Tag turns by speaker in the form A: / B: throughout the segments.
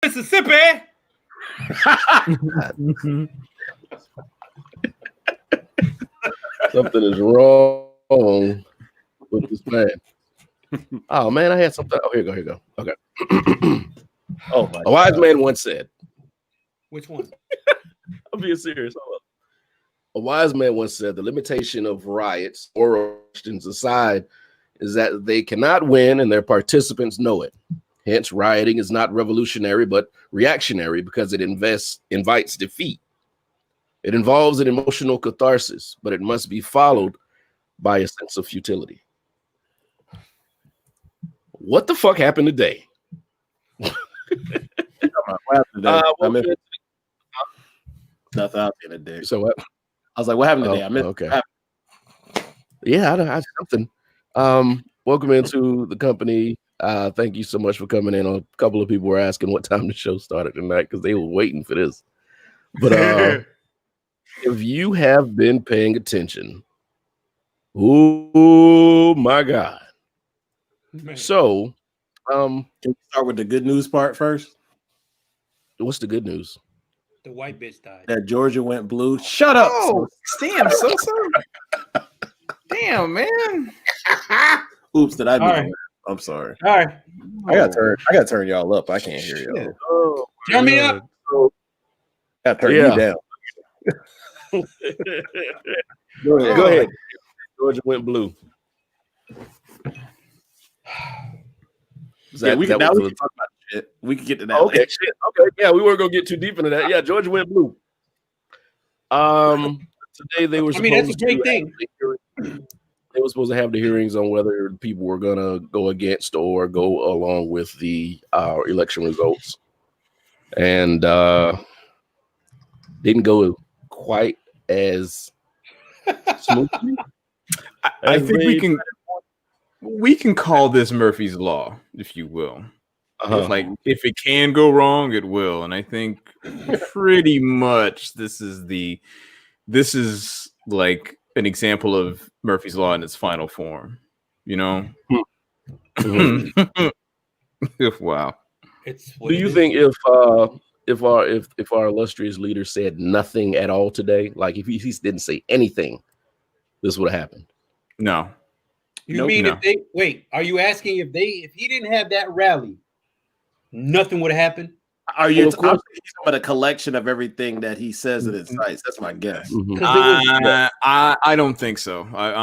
A: Mississippi.
B: Something is wrong with this man. Oh man, I had something. Oh, here you go. Okay. A wise man once said.
A: Which one?
B: I'm being serious. A wise man once said the limitation of riots or questions aside is that they cannot win and their participants know it. Hence, rioting is not revolutionary but reactionary because it invites defeat. It involves an emotional catharsis, but it must be followed by a sense of futility. What the fuck happened today?
C: Nothing out the other day.
B: So what?
C: I was like, what happened today? I missed.
B: Okay. Yeah, I something. Welcome into the company. Thank you so much for coming in. A couple of people were asking what time the show started tonight because they were waiting for this. But if you have been paying attention, oh my God. Man. So,
C: can we start with the good news part first?
B: What's the good news?
A: The white bitch died.
C: That Georgia went blue. Shut up.
D: Oh, damn, Sosa. Damn, man.
C: Oops, did I do
A: right.
C: I'm sorry.
A: All right.
C: I gotta turn y'all up. I can't hear y'all.
A: Oh, turn me up.
C: I gotta turn you down.
B: Go ahead. Georgia went blue.
C: We can talk about shit. We can get to that.
B: Okay, shit. Okay, yeah, we weren't gonna get too deep into that. Yeah, Georgia went blue. Today they were.
A: That's a great thing.
B: They were supposed to have the hearings on whether people were gonna go against or go along with the election results, and didn't go quite as smoothly.
D: I think we can call this Murphy's Law, if you will. If it can go wrong, it will. And I think pretty much this is like an example of Murphy's Law in its final form. You know? Wow.
B: Do you think if our illustrious leader said nothing at all today, like if he didn't say anything, this would have happened?
D: No.
A: You mean if they wait? Are you asking if he didn't have that rally, nothing would have happened?
C: Are you talking about a collection of everything that he says at his sites? That's my guess.
D: I don't think so. I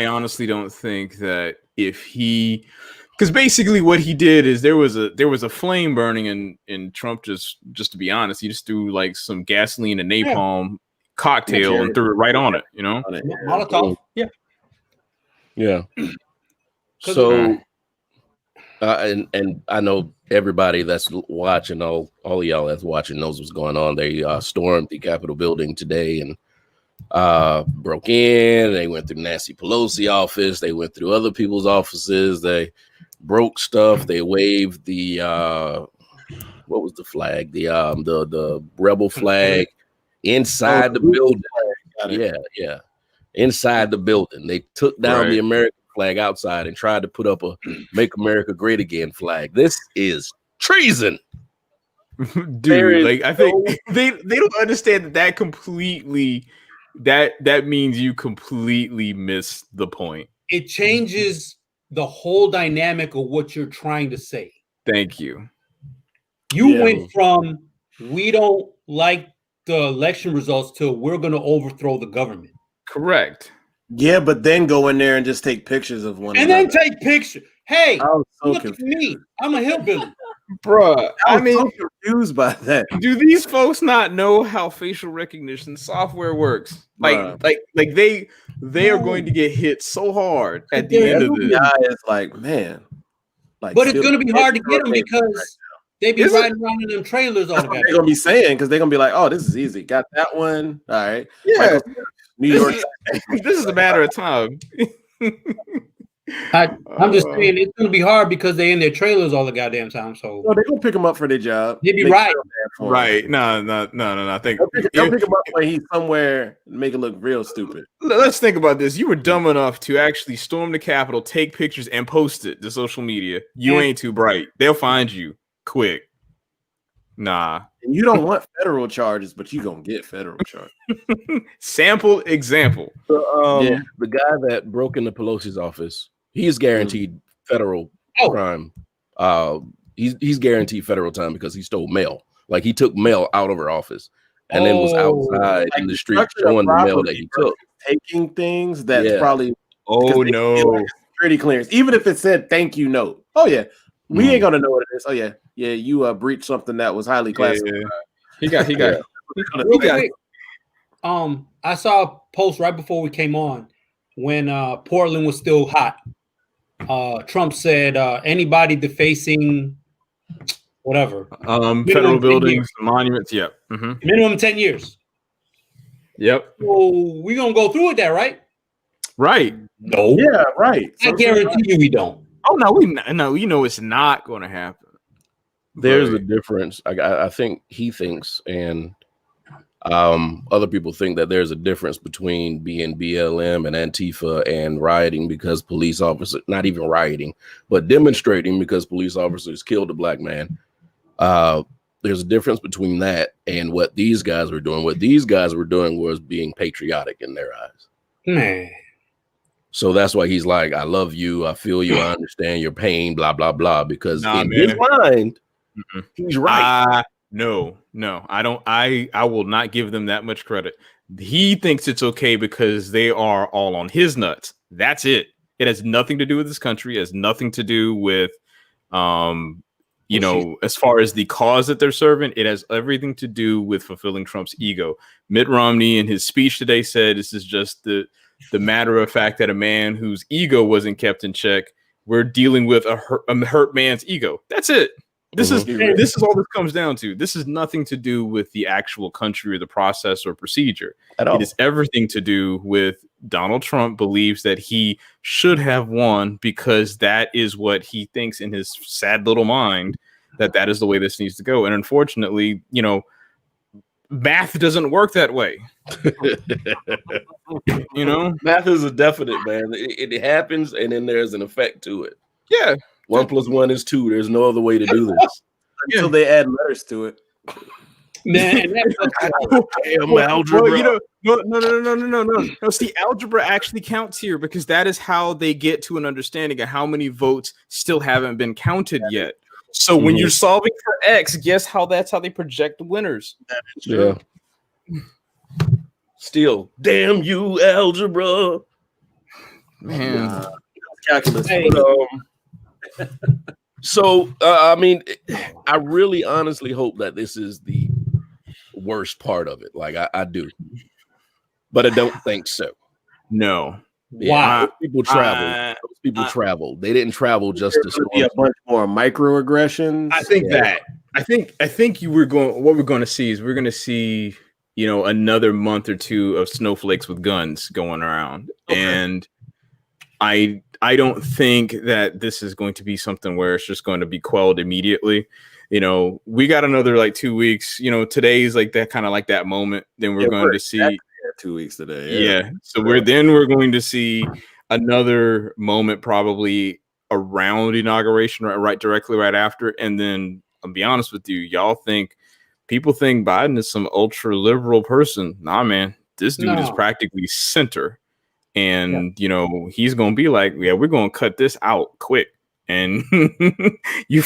D: honestly don't think that if he, because basically what he did is there was a flame burning and Trump just to be honest, he just threw like some gasoline and napalm cocktail and threw it right on it. You know,
A: Molotov.
B: Yeah. So, and I know everybody that's watching, all of y'all that's watching knows what's going on. They stormed the Capitol building today and broke in. They went through Nancy Pelosi office. They went through other people's offices. They broke stuff. They waved the what was the flag? The rebel flag inside the building. Yeah. Inside the building. They took down the American flag outside and tried to put up a Make America Great Again flag. This is treason.
D: Dude, like I think they don't understand that completely that means you completely miss the point.
A: It changes the whole dynamic of what you're trying to say.
D: Thank you.
A: You went from we don't like the election results to we're going to overthrow the government.
D: Correct.
C: Yeah, but then go in there and just take pictures of one.
A: And then take pictures. Hey,
C: look
A: at me. I'm a hillbilly.
D: Bruh,
C: I'm so confused by that.
D: Do these folks not know how facial recognition software works? Like they are going to get hit so hard at the end of this.
C: Yeah, it's like, man.
A: But it's going to be hard to get them because they be riding around in them trailers all the time.
C: They're going to be saying because they're going to be like, oh, this is easy. Got that one. All right.
D: Yeah.
C: New York.
D: This is a matter of time.
A: I'm just saying it's going to be hard because they're in their trailers all the goddamn time. So
C: they're going to pick them up for their job.
A: They be right.
D: Right. No. I think
C: they'll pick him up when he's somewhere and make it look real stupid.
D: Let's think about this. You were dumb enough to actually storm the Capitol, take pictures, and post it to social media. You ain't too bright. They'll find you quick. Nah.
C: And you don't want federal charges, but you gonna get federal charges.
D: Sample example.
C: Yeah.
B: The guy that broke into Pelosi's office, he's guaranteed federal crime. He's guaranteed federal time because he stole mail. Like he took mail out of her office and then was outside in the street showing the mail that he took.
C: Taking things that's probably security clearance. Even if it said thank you note. Oh yeah. We ain't gonna know what it is. Oh yeah. Yeah, you breached something that was highly classified.
D: Yeah. He got
A: I saw a post right before we came on when Portland was still hot. Trump said anybody defacing whatever
D: federal buildings, monuments,
A: minimum 10 years.
D: Yep.
A: So we're gonna go through with that, right?
D: Right.
A: No.
C: Yeah, right.
A: I guarantee you we don't.
D: Oh no, you know it's not going to happen.
B: There's a difference. I think he thinks, and other people think that there's a difference between being BLM and Antifa and rioting because police officers, not even rioting, but demonstrating because police officers killed a black man. There's a difference between that and what these guys were doing. What these guys were doing was being patriotic in their eyes.
A: Man.
B: So that's why he's like, I love you. I feel you. I understand your pain, blah, blah, blah. Because in his mind, he's right.
D: No, I don't. I will not give them that much credit. He thinks it's okay because they are all on his nuts. That's it. It has nothing to do with this country. It has nothing to do with, as far as the cause that they're serving, it has everything to do with fulfilling Trump's ego. Mitt Romney in his speech today said this is just the matter of fact that a man whose ego wasn't kept in check, we're dealing with a hurt man's ego. That's it. This is all this comes down to. This is nothing to do with the actual country or the process or procedure. At all. It is everything to do with Donald Trump believes that he should have won because that is what he thinks in his sad little mind that is the way this needs to go. And unfortunately, math doesn't work that way.
B: Math is a definite, man. It happens, and then there's an effect to it.
D: Yeah.
B: 1 + 1 is 2. There's no other way to do this.
C: Until they add letters to it.
A: Man,
D: algebra. No. See, algebra actually counts here because that is how they get to an understanding of how many votes still haven't been counted yet. So when you're solving for X, guess how that's how they project the winners.
B: Yeah. Still, damn you, algebra.
D: Man.
C: Calculus.
A: Hey.
B: So, I really honestly hope that this is the worst part of it. Like, I do. But I don't think so.
D: No.
B: Yeah, people travel. Those people travel. They didn't travel just to
C: be a bunch more microaggressions.
D: I think that. I think what we're going to see is we're going to see, another month or two of snowflakes with guns going around. Okay. And I don't think that this is going to be something where it's just going to be quelled immediately. We got another 2 weeks. Today's like that kind of like that moment. Then we're going to see
C: 2 weeks today.
D: Yeah. So we're going to see another moment probably around inauguration, right directly right after. And then I'll be honest with you, people think Biden is some ultra liberal person. Nah, man, this dude is practically center. And, he's going to be like, yeah, we're going to cut this out quick. And you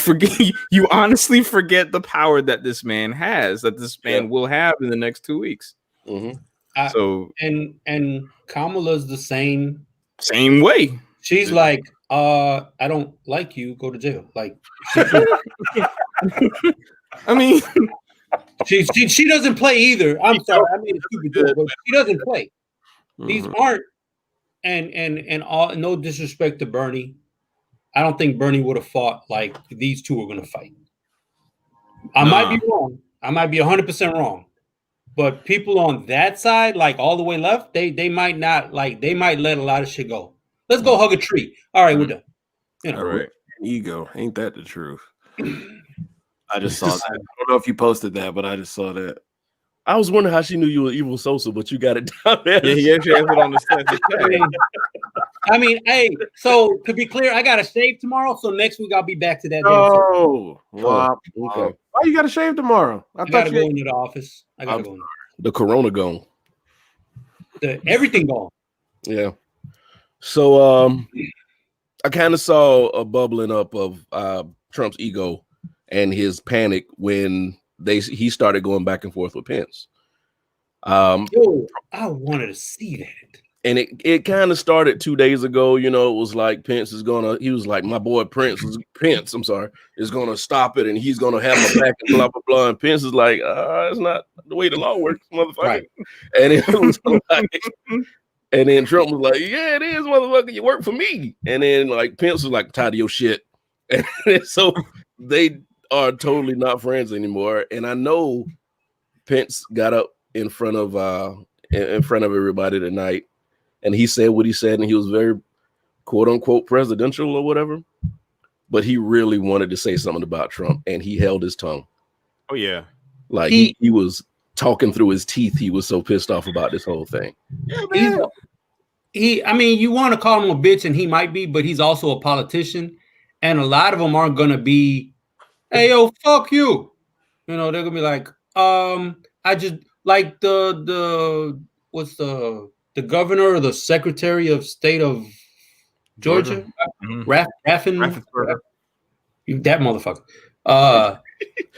D: honestly forget the power that this man has, that this man will have in the next 2 weeks.
B: Mm-hmm.
A: And Kamala's the same
D: way.
A: She's like, I don't like you, go to jail. Like,
D: I mean,
A: she doesn't play either. I'm sorry, I made a stupid joke, but she doesn't play. These aren't, and all, no disrespect to Bernie, I don't think Bernie would have fought like these two are going to fight. I might be wrong. I might be 100% wrong. But people on that side, like all the way left, they might not, like, they might let a lot of shit go. Let's go hug a tree. All right, we're done.
C: All right. Ego. Ain't that the truth? I just saw that. I don't know if you posted that, but I just saw that.
B: I was wondering how she knew you were Evil Sosa, but you got it down there.
D: Yeah, he actually has it on the stage.
A: I mean, hey, so to be clear, I got to shave tomorrow. So next week I'll be back to that.
C: Oh, wow.
B: Okay.
C: Why you got to shave tomorrow?
A: I got to go into the office. I got to go.
B: The corona gone.
A: Everything gone.
B: Yeah. So I kind of saw a bubbling up of Trump's ego and his panic when he started going back and forth with Pence.
A: Yo, I wanted to see that.
B: And it kind of started 2 days ago. You know, it was like he was like, my boy Pence is gonna stop it and he's gonna have my back and blah blah blah. And Pence is like, it's not the way the law works, motherfucker. Right. And it was like, and then Trump was like, yeah, it is, motherfucker, you work for me. And then like Pence was like, tired of your shit. And so they are totally not friends anymore. And I know Pence got up in front of everybody tonight. And he said what he said, and he was very quote unquote presidential or whatever. But he really wanted to say something about Trump, and he held his tongue.
D: Oh, yeah.
B: Like he was talking through his teeth. He was so pissed off about this whole thing.
A: Yeah, I mean, you want to call him a bitch, and he might be, but he's also a politician. And a lot of them aren't going to be, hey, yo, fuck you. You know, they're going to be like, I just like the governor or the secretary of state of Georgia. Raffensperger. That motherfucker.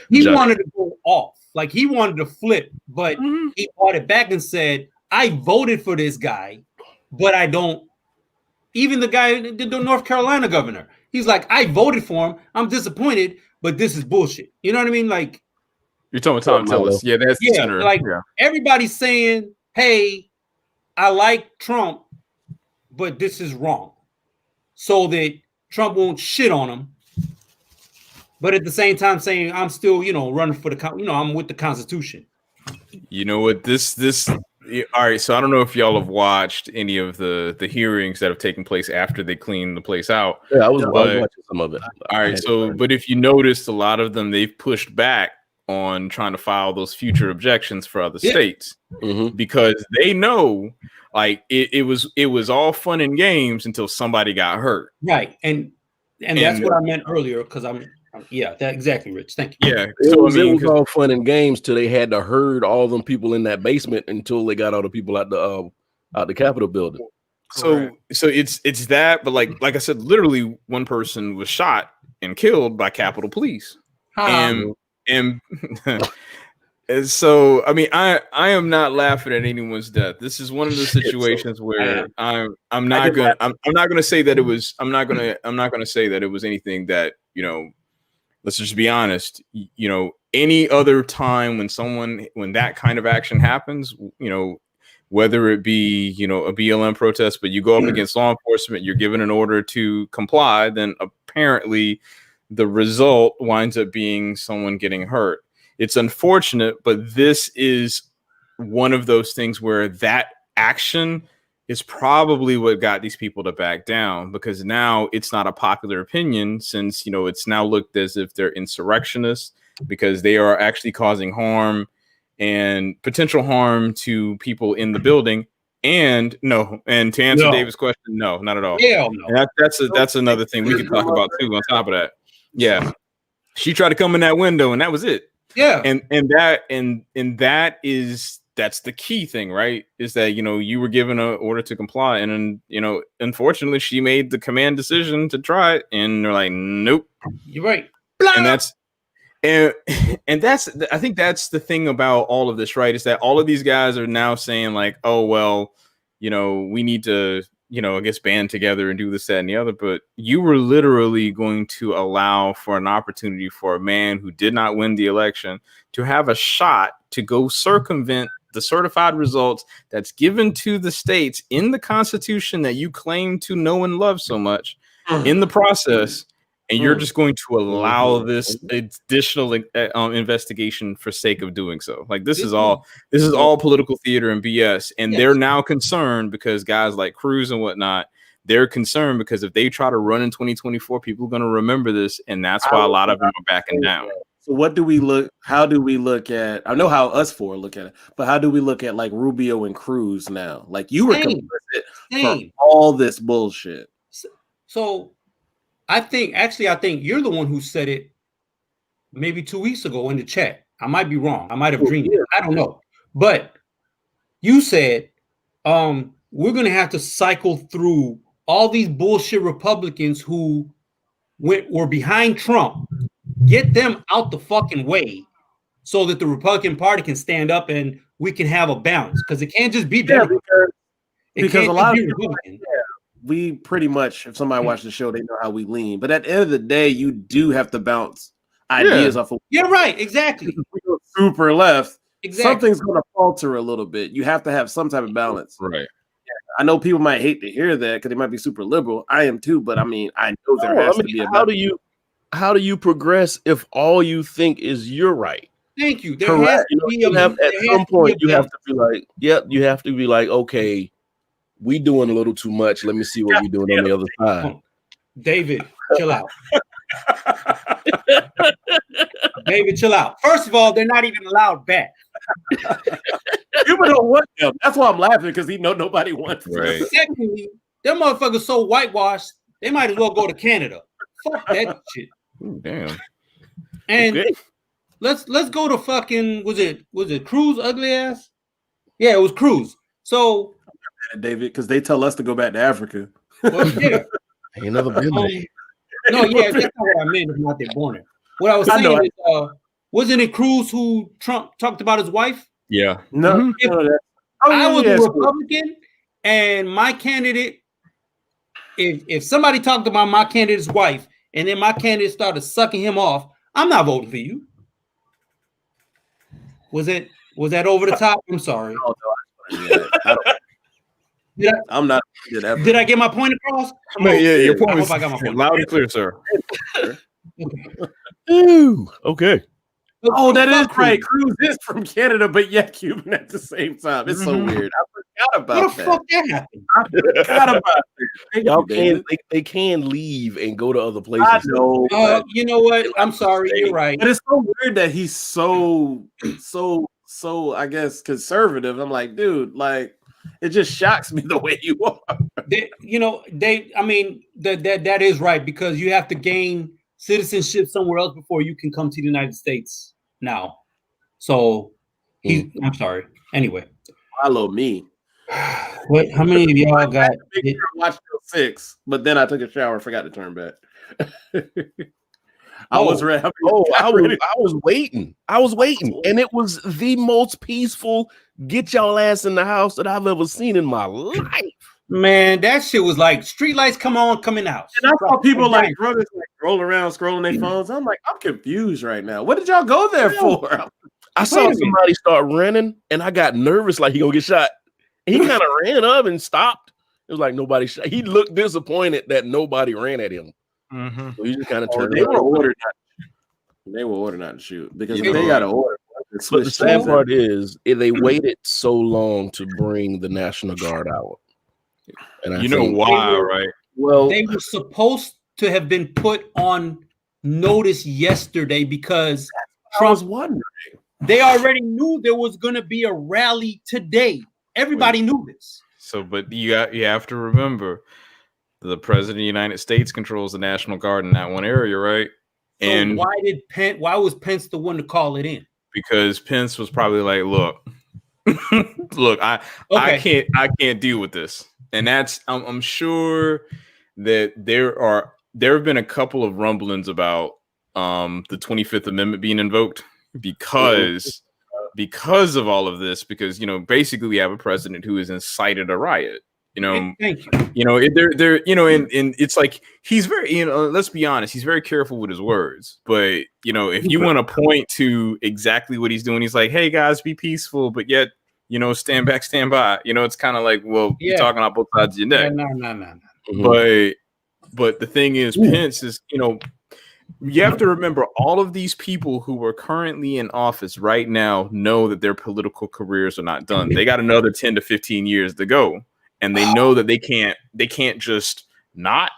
A: He wanted to go off. Like he wanted to flip, but he brought it back and said, I voted for this guy, but I don't. Even the guy, the North Carolina governor, he's like, I voted for him. I'm disappointed, but this is bullshit. You know what I mean? Like,
D: you're talking Tom Tillis. Yeah, that's the center.
A: Like everybody's saying, hey, I like Trump, but this is wrong. So that Trump won't shit on him. But at the same time saying, I'm still, running for I'm with the Constitution.
D: You know what? All right, so I don't know if y'all have watched any of the hearings that have taken place after they cleaned the place out.
B: Yeah, I was watching some of it.
D: All right, but if you noticed, a lot of them, they've pushed back on trying to file those future objections for other states because they know, like, it was all fun and games until somebody got hurt.
A: Right, and that's what I meant earlier because that exactly, Rich. Thank you.
D: Yeah,
B: it was all fun and games till they had to herd all them people in that basement until they got all the people out the Capitol building.
D: So it's that, but like I said, literally one person was shot and killed by Capitol Police, and so I mean I am not laughing at anyone's death. This is one of the situations where I'm not gonna say that it was anything that let's just be honest. Any other time when that kind of action happens, whether it be a BLM protest, but you go up against law enforcement, you're given an order to comply, then apparently the result winds up being someone getting hurt. It's unfortunate, but this is one of those things where that action is probably what got these people to back down, because now it's not a popular opinion since, it's now looked as if they're insurrectionists because they are actually causing harm and potential harm to people in the building. And to answer David's question, no, not at all.
A: Hell no.
D: That's another thing we could talk about too on top of that. Yeah. She tried to come in that window and that was it.
A: Yeah.
D: That's the key thing, right? Is that, you were given an order to comply. And then, unfortunately, she made the command decision to try it. And they're like, nope.
A: You're right.
D: And I think that's the thing about all of this, right? Is that all of these guys are now saying like, oh, well, we need to, I guess band together and do this, that, and the other. But you were literally going to allow for an opportunity for a man who did not win the election to have a shot to go circumvent the certified results that's given to the states in the Constitution that you claim to know and love so much in the process. And you're just going to allow this additional investigation for sake of doing so. Like this is all political theater and BS. And they're now concerned because guys like Cruz and whatnot, they're concerned because if they try to run in 2024, people are going to remember this. And that's why a lot of them are backing down.
C: So what do we look? How do we look at? I know how us four look at it, but how do we look at like Rubio and Cruz now? Like you were complicit for all this bullshit.
A: So I think you're the one who said it maybe 2 weeks ago in the chat. I might be wrong. I might have dreamed it. I don't know. But you said we're gonna have to cycle through all these bullshit Republicans who were behind Trump. Get them out the fucking way so that the Republican Party can stand up and we can have a balance, because it can't just be
C: because a lot of people, we pretty much, if somebody watched the show, they know how we lean. But at the end of the day, you do have to bounce ideas off of.
A: Yeah, right. Exactly.
C: Super left. Exactly. Something's going to falter a little bit. You have to have some type of balance.
D: Right.
C: I know people might hate to hear that because they might be super liberal. I am too, but I mean, I know there has to be a balance.
B: How do you progress if all you think is you're right?
A: Thank you.
B: Correct. At some point, you have to be like, you have to be like, okay, we doing a little too much. Let me see what we're doing on the other side.
A: David, chill out. David, chill out. First of all, they're not even allowed back.
C: People don't want them. That's why I'm laughing, because nobody wants them.
D: Right.
A: Secondly, them motherfuckers so whitewashed, they might as well go to Canada. Fuck that shit.
D: Ooh, damn.
A: And let's go to fucking was it Cruz ugly ass? Yeah, it was Cruz. So
C: David, because they tell us to go back to Africa.
A: Well, yeah.
B: Ain't never been there.
A: No, yeah, that's not what I meant. If not, they're born there. What I was saying is, wasn't it Cruz who Trump talked about his wife?
D: Yeah.
C: No.
A: I was a Republican, and my candidate. If somebody talked about my candidate's wife, and then my candidate started sucking him off, I'm not voting for you. Was that over the top? I'm sorry.
C: I'm not.
A: Did I get my point across?
D: Yeah, your point was loud and clear, sir.
B: Ooh, okay.
C: Oh, that is right. Cruz is from Canada, but Cuban at the same time. It's so weird. I forgot about that.
A: What the fuck that happened?
C: I forgot about
B: it. They can leave and go to other places.
C: I know.
A: You know what? I'm sorry. You're right.
C: But it's so weird that he's so I guess conservative. I'm like, dude, like it just shocks me the way you are.
A: That is right, because you have to gain citizenship somewhere else before you can come to the United States now. So I'm sorry. Anyway.
C: Follow me.
A: What? How many of y'all got?
C: I watched till 6, but then I took a shower and forgot to turn back. I was ready.
B: I was waiting. And it was the most peaceful get y'all ass in the house that I've ever seen in my life.
A: Man, that shit was like street lights come on, coming out.
C: And I saw people like brothers like roll around, scrolling their phones. I'm like, I'm confused right now. What did y'all go there for?
B: I saw somebody start running, and I got nervous, like he gonna get shot. He kind of ran up and stopped. It was like nobody shot. He looked disappointed that nobody ran at him.
D: Mm-hmm.
B: So he just kind of turned.
C: They were ordered not to shoot because they got an order.
B: But the sad part is they waited so long to bring the National Guard out. And
D: you know why, right?
A: Well, they were supposed to have been put on notice yesterday because Trump was wondering. They already knew there was going to be a rally today. Everybody knew this.
D: So, but you have to remember, the president of the United States controls the National Guard in that one area, right?
A: So and why was Pence the one to call it in?
D: Because Pence was probably like, look, I can't deal with this. And that's I'm sure that there have been a couple of rumblings about the 25th Amendment being invoked because of all of this, because basically we have a president who has incited a riot.
A: Thank you.
D: And it's like he's very, let's be honest, he's very careful with his words. But if you want to point to exactly what he's doing, he's like, hey guys, be peaceful, but yet stand back, stand by. It's kind of like, well, you're talking on both sides of your neck.
A: No.
D: Mm-hmm. But the thing is, Pence is, you have to remember, all of these people who are currently in office right now know that their political careers are not done. They got another 10 to 15 years to go. And they know that they can't just not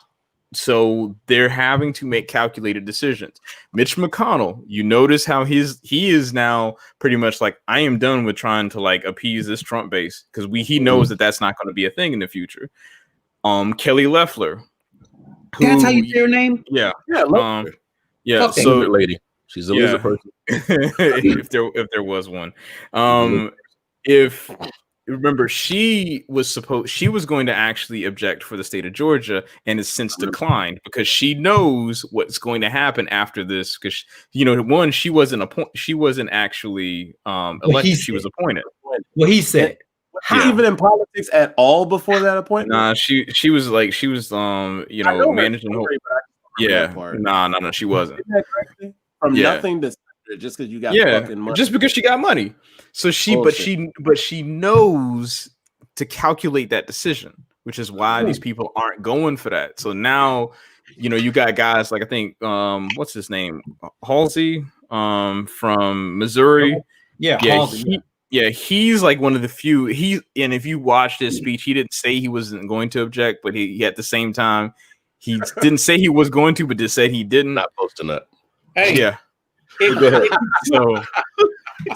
D: So they're having to make calculated decisions. Mitch McConnell, you notice how he is now pretty much like, I am done with trying to like appease this Trump base, because he knows that that's not going to be a thing in the future. Kelly Loeffler.
A: That's how you say her name?
D: Yeah.
C: Yeah.
D: Yeah.
A: Okay.
B: So lady. She's a lizard person.
D: if there was one. If remember, she was going to actually object for the state of Georgia, and has since declined because she knows what's going to happen after this. Because one, she wasn't actually elected; she was appointed.
A: What he said.
C: How even in politics at all before that appointment?
D: Nah, she was managing the whole. Yeah, no, she wasn't.
C: From nothing to just because you got fucking money.
D: Just because she got money. So but she knows to calculate that decision, which is why these people aren't going for that. So now, you got guys like, I think, what's his name? Halsey, from Missouri.
A: Yeah, Halsey.
D: He's like one of the few. And if you watched his speech, he didn't say he wasn't going to object, but he at the same time, he didn't say he was going to, but just said he didn't.
B: Not posting that.
A: Hey.
D: Yeah.
B: Go ahead.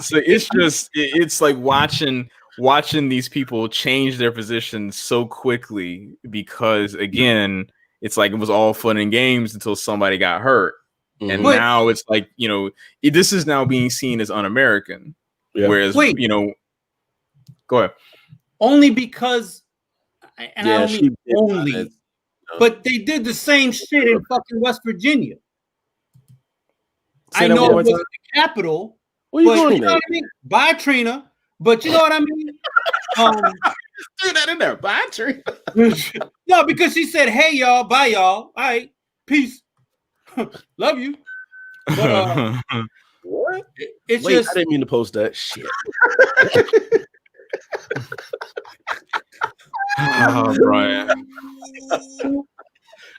D: So it's like watching these people change their positions so quickly, because again, it's like it was all fun and games until somebody got hurt. Mm-hmm. And now it's like, this is now being seen as un-American. Yeah. Whereas, go ahead.
A: Only because, and I don't mean only, but they did the same shit in fucking West Virginia. I know it wasn't the capital. What are you doing there? What I mean? Bye, Trina. But you know what I mean?
C: Threw that in there. Bye, Trina.
A: No, because she said, "Hey, y'all. Bye, y'all. All right. Peace. Love you." But
C: what?
A: It's
B: Wait,
A: just.
B: I didn't mean to post that shit.
D: Oh, Brian.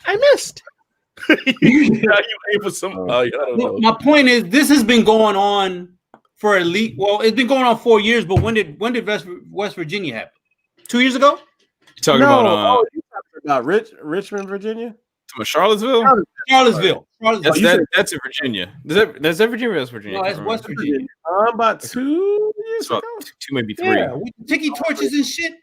C: I missed.
A: My point is, this has been going on for at least, it's been going on 4 years. But when did West Virginia happen? 2 years ago?
D: You're talking
C: about Richmond, Virginia?
D: Charlottesville. That's in Virginia. That's Virginia. West Virginia.
A: No, that's West Virginia.
C: About 2 years ago.
D: 2, maybe 3.
A: Yeah, with tiki torches and shit.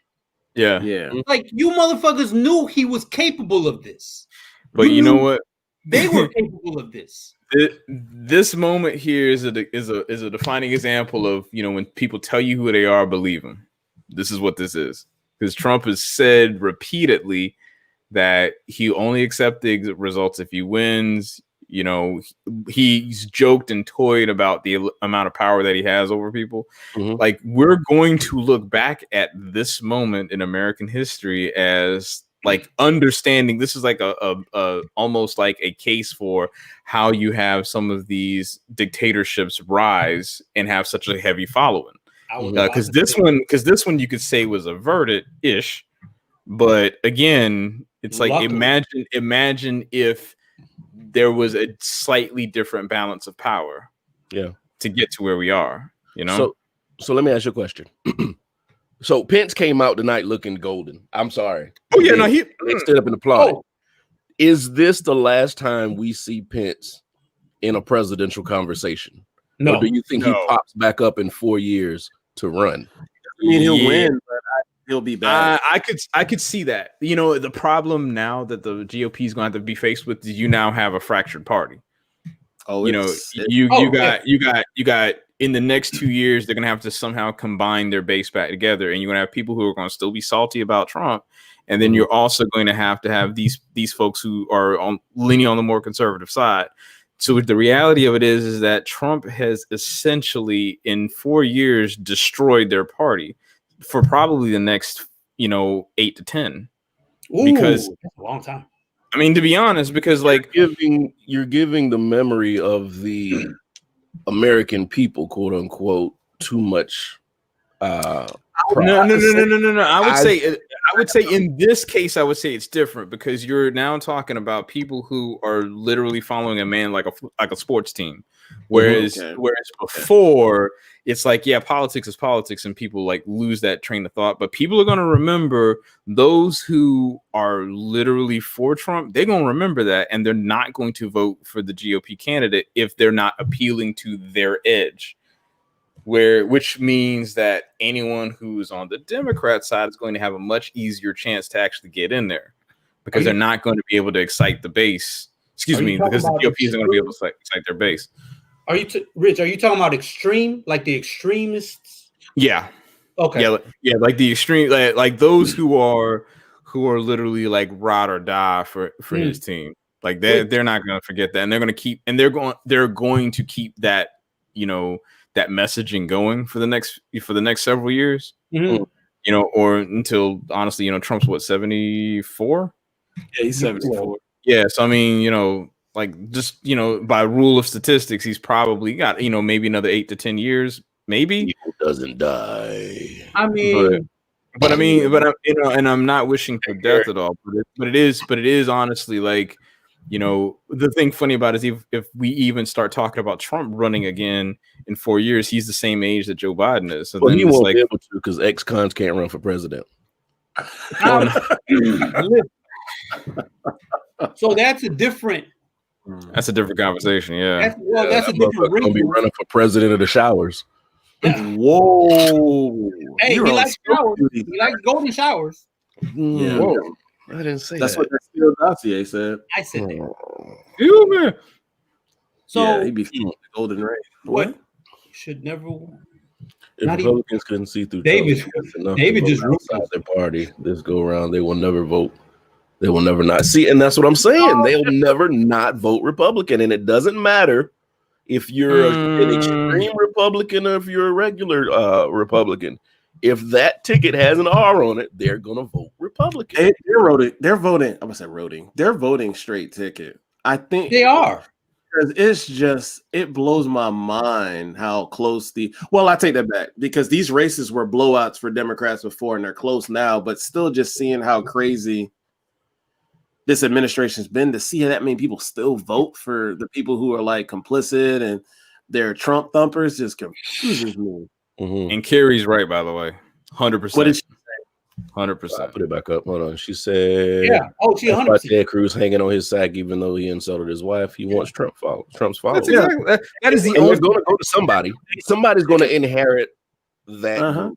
D: Yeah.
A: Like, you motherfuckers knew he was capable of this.
D: But you know what?
A: They were capable of this.
D: This moment here is a defining example of, when people tell you who they are, believe them. This is what this is. Because Trump has said repeatedly that he only accepts the results if he wins. He's joked and toyed about the amount of power that he has over people. Mm-hmm. Like, we're going to look back at this moment in American history as like understanding. This is like a almost like a case for how you have some of these dictatorships rise and have such a heavy following. Because this one you could say was averted ish, but again, it's like imagine if there was a slightly different balance of power, to get to where we are.
B: So let me ask you a question. So Pence came out tonight looking golden. I'm sorry.
D: Oh yeah, he
B: stood up and applauded. Oh. Is this the last time we see Pence in a presidential conversation?
A: No.
B: Or do you think he pops back up in 4 years to run?
C: I mean, he'll win, but he'll be bad.
D: I could see that. The problem now that the GOP is going to have to be faced with is you now have a fractured party. You got in the next 2 years, they're going to have to somehow combine their base back together. And you're going to have people who are going to still be salty about Trump. And then you're also going to have these folks who are leaning on the more conservative side. So the reality of it is that Trump has essentially in 4 years destroyed their party for probably the next, 8 to 10. Because
A: that's a long time.
D: I mean, to be honest, because like
B: you're giving the memory of the American people, quote unquote, too much.
D: No. I would say in this case, I would say it's different because you're now talking about people who are literally following a man like a sports team. Whereas before, it's like, yeah, politics is politics, and people like lose that train of thought. But people are going to remember those who are literally for Trump. They're going to remember that, and they're not going to vote for the GOP candidate if they're not appealing to their edge. Which means that anyone who's on the Democrat side is going to have a much easier chance to actually get in there, because they're not going to be able to excite the base. Excuse me, because the GOP isn't going to be able to excite their base.
A: Are you Rich? Are you talking about extreme, like the extremists?
D: Yeah.
A: Okay.
D: Yeah, like the extreme, like those who are literally like ride or die for his team. Like they're not going to forget that, and they're going to keep that, that messaging going for the next several years, or until, honestly, Trump's what, 74?
C: Yeah, he's 74.
D: Yeah, so I mean, like, just by rule of statistics, he's probably got maybe another 8 to 10 years, maybe.
B: Evil doesn't die.
A: I mean,
D: but and I'm not wishing for death at all, but it is honestly, like, the thing funny about it is, if we even start talking about Trump running again in 4 years, he's the same age that Joe Biden is. So then
B: he won't be able to, because ex-cons can't run for president.
A: So that's a different
D: conversation. Yeah.
A: That's a different
B: ring. Gonna be running for president of the showers.
C: Whoa!
A: Hey, he likes showers. He likes golden showers.
C: Yeah.
B: Whoa. I didn't say
C: that's
B: that.
C: what that Steele dossier said.
A: I said that.
D: You man.
A: So
C: yeah, he'd be the golden ring.
A: What? Should never.
B: If Republicans couldn't see through
A: David just
B: outside their party this go around, they will never vote. They will never not see, and that's what I'm saying. They'll never not vote Republican, and it doesn't matter if you're an extreme Republican or if you're a regular Republican. If that ticket has an R on it, they're gonna vote Republican.
C: They're voting. I'm gonna say voting. They're voting straight ticket. I think
A: they are.
C: Because it blows my mind how close I take that back, because these races were blowouts for Democrats before, and they're close now, but still just seeing how crazy this administration's been, to see that many people still vote for the people who are like complicit and they're Trump thumpers, just confuses me.
B: Mm-hmm.
D: And Carrie's right, by the way. 100%.
C: What did she say?
D: 100%.
B: Put it back up. Hold on. She said,
A: "Yeah, she 100%."
B: Ted Cruz hanging on his sack, even though he insulted his wife. He wants Trump's followers.
D: Exactly, that is the
B: only. They're going to go to somebody. Somebody's going to inherit that.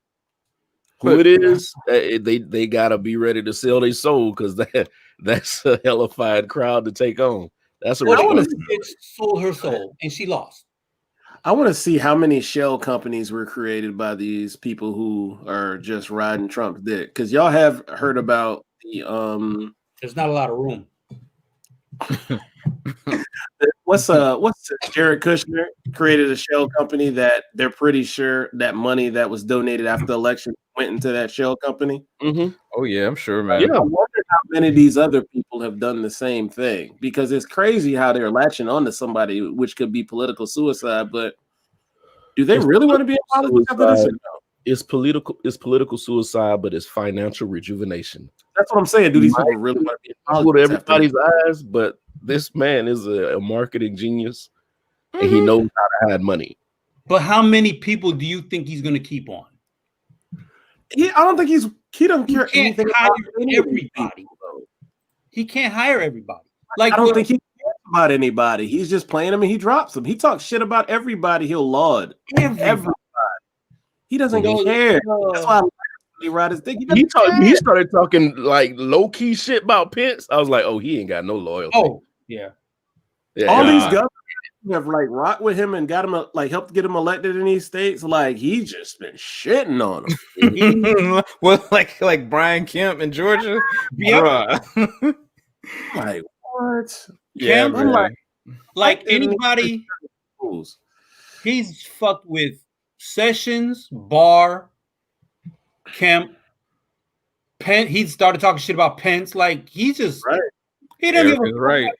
B: Who it is? They got to be ready to sell their soul, because that's a hellified crowd to take on. That's what
A: sold her soul, and she lost.
C: I want to see how many shell companies were created by these people who are just riding Trump's dick. Because y'all have heard about the
A: There's not a lot of room.
C: What's Jared Kushner created a shell company that they're pretty sure that money that was donated after the election went into that shell company.
B: Mm-hmm.
D: Oh yeah, I'm sure, man.
C: Yeah, I wonder how many of these other people have done the same thing, because it's crazy how they're latching onto somebody, which could be political suicide. But do they really want to be in politics after this? Or no?
B: It's political suicide, but it's financial rejuvenation.
C: That's what I'm saying. Do these people really want to be in politics?
B: With everybody's eyes, but this man is a marketing genius, and he knows how to hide money.
A: But how many people do you think he's going to keep on?
C: I don't think he doesn't care anything about
A: everybody. He can't hire everybody.
C: Like, I don't think he cares about anybody. He's just playing them and he drops them. He talks shit about everybody. He'll laud everybody. He doesn't care. That's why he ride his dick.
B: He started talking like low key shit about Pence. I was like, oh, he ain't got no loyalty.
A: Oh, yeah.
C: All these governors have like rocked with him and got him helped get him elected in these states. Like, he's just been shitting on
D: him. Well, like Brian Kemp in Georgia.
C: Yeah. Like, what?
A: Yeah, I'm like anybody. He's fucked with Sessions, Barr, Kemp, Pence. He started talking shit about Pence. Like, he's just he doesn't even
D: right.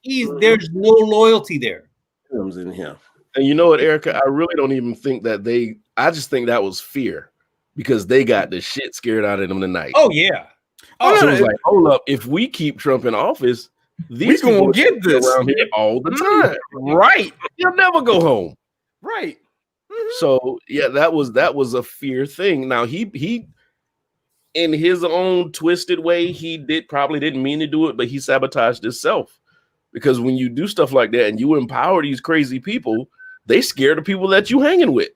A: There's no loyalty there.
C: In him.
B: And you know what, Erica? I really don't even think that I just think that was fear, because they got the shit scared out of them tonight.
A: Oh yeah.
B: So it was like, hold up, if we keep Trump in office, These
D: gonna
B: people
D: get this
B: around here all the time.
D: right,
B: You'll never go home.
D: right.
B: So yeah, that was a fear thing. Now he in his own twisted way, probably didn't mean to do it, but he sabotaged himself. Because when you do stuff like that and you empower these crazy people, they scare the people that you hanging with.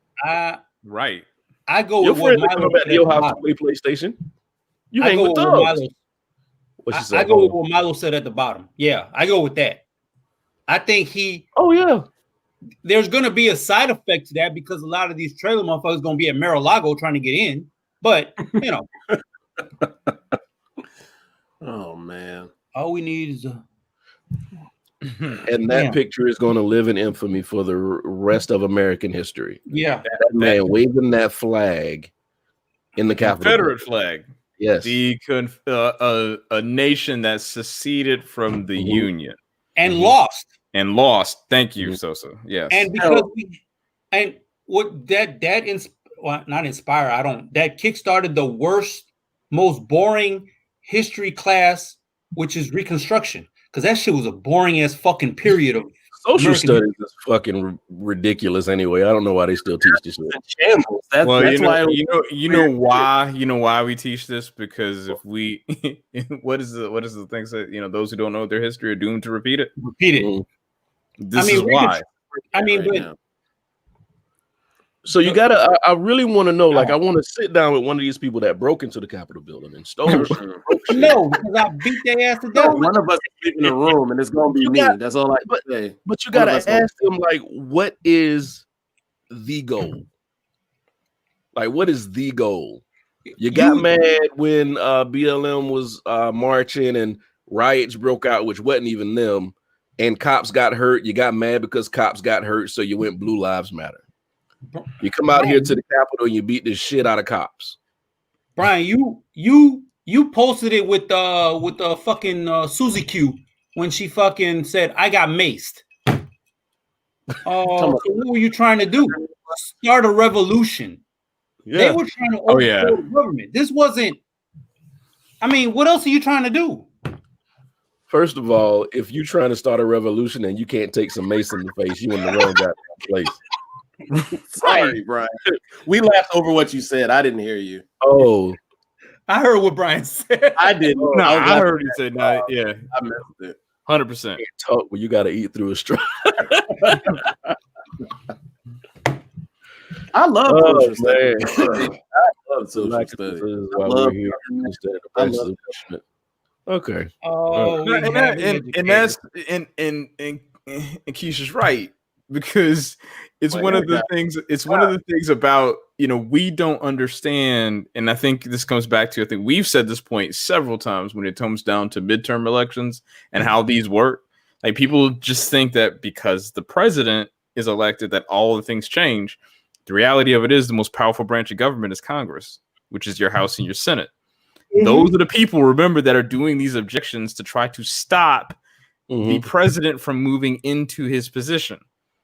D: Right.
A: I go
B: Your
A: with what
B: friends come
A: Milo
B: back
A: said
B: to your
A: at the
B: house to
A: bottom.
B: play PlayStation. You
A: I
B: hang
A: go
B: with
A: with what
B: thugs.
A: Milo.
B: What you
A: I
B: say?
A: go with what Milo said at the bottom. Yeah, I go with that. I think
B: Oh yeah.
A: there's going to be a side effect to that because a lot of these trailer motherfuckers going to be at Mar-a-Lago trying to get in. But, you know.
C: Oh, man.
A: All we need is
B: And that picture is going to live in infamy for the rest of American history.
A: Yeah.
B: That man waving that flag in the Capitol.
D: Confederate flag.
B: Yes.
D: A nation that seceded from the Union.
A: And lost.
D: And lost. Thank you, Sosa. Yes.
A: And because that kickstarted the worst, most boring history class, which is Reconstruction. Because that shit was a boring ass fucking period of
B: social studies is fucking ridiculous anyway. I don't know why they still teach this shit.
C: That's why
D: you know why we teach this, because if we what is the thing that those who don't know their history are doomed to repeat it. This is why.
B: So you gotta. I really want to know. Like, I want to sit down with one of these people that broke into the Capitol building and stole.
A: No, because I beat their ass to death.
C: One of us is in the room, and it's gonna be me. That's all I can say.
B: But you gotta ask them, like, what is the goal? Like, what is the goal? You got mad when BLM was marching and riots broke out, which wasn't even them, and cops got hurt. You got mad because cops got hurt, so you went Blue Lives Matter. You come out here to the Capitol and you beat the shit out of cops.
A: Brian, you posted it with the fucking Susie Q when she fucking said I got maced. So what were you trying to do? Start a revolution. Yeah. They were trying to overthrow the government. This wasn't. I mean, what else are you trying to do?
B: First of all, if you're trying to start a revolution and you can't take some mace in the face, you in the wrong goddamn place.
C: Sorry, Brian. We laughed over what you said. I didn't hear you.
B: Oh,
A: I heard what Brian said.
C: I didn't.
D: No, I heard he said no. Yeah,
C: I missed it.
D: 100%.
B: Talk when you got to eat through a straw.
C: I love social studies.
B: I love social studies. I love okay.
D: Oh, and that's and Keisha's right, because it's one of the things. It's one of the things about we don't understand, and I think this comes back to, I think we've said this point several times when it comes down to midterm elections and how these work. Like, people just think that because the president is elected that all the things change. The reality of it is the most powerful branch of government is Congress, which is your House and your Senate. Mm-hmm. Those are the people, remember, that are doing these objections to try to stop the president from moving into his position.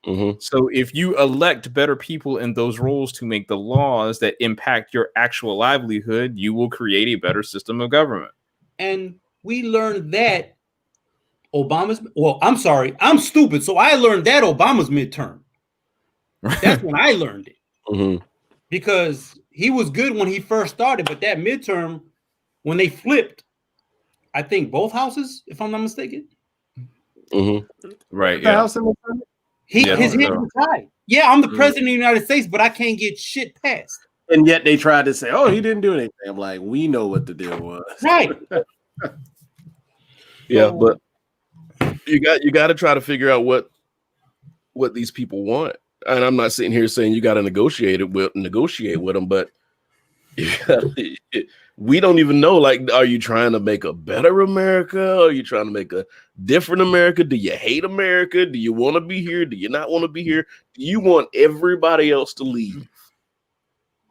D: Mm-hmm. So if you elect better people in those roles to make the laws that impact your actual livelihood, you will create a better system of government.
A: And we learned that I'm sorry, I'm stupid. So I learned that Obama's midterm. That's when I learned it. Mm-hmm. Because he was good when he first started, but that midterm, when they flipped, I think both houses, if I'm not mistaken.
B: Mm-hmm.
D: Right.
C: Yeah. His
A: hands were tied. Yeah, I'm the president of the United States, but I can't get shit passed.
C: And yet they tried to say, "Oh, he didn't do anything." I'm like, we know what the deal was.
A: Right.
B: Yeah, but you got to try to figure out what these people want. And I'm not sitting here saying you got to negotiate with them, but we don't even know. Like, are you trying to make a better America? Are you trying to make a different America? Do you hate America? Do you want to be here? Do you not want to be here? Do you want everybody else to leave?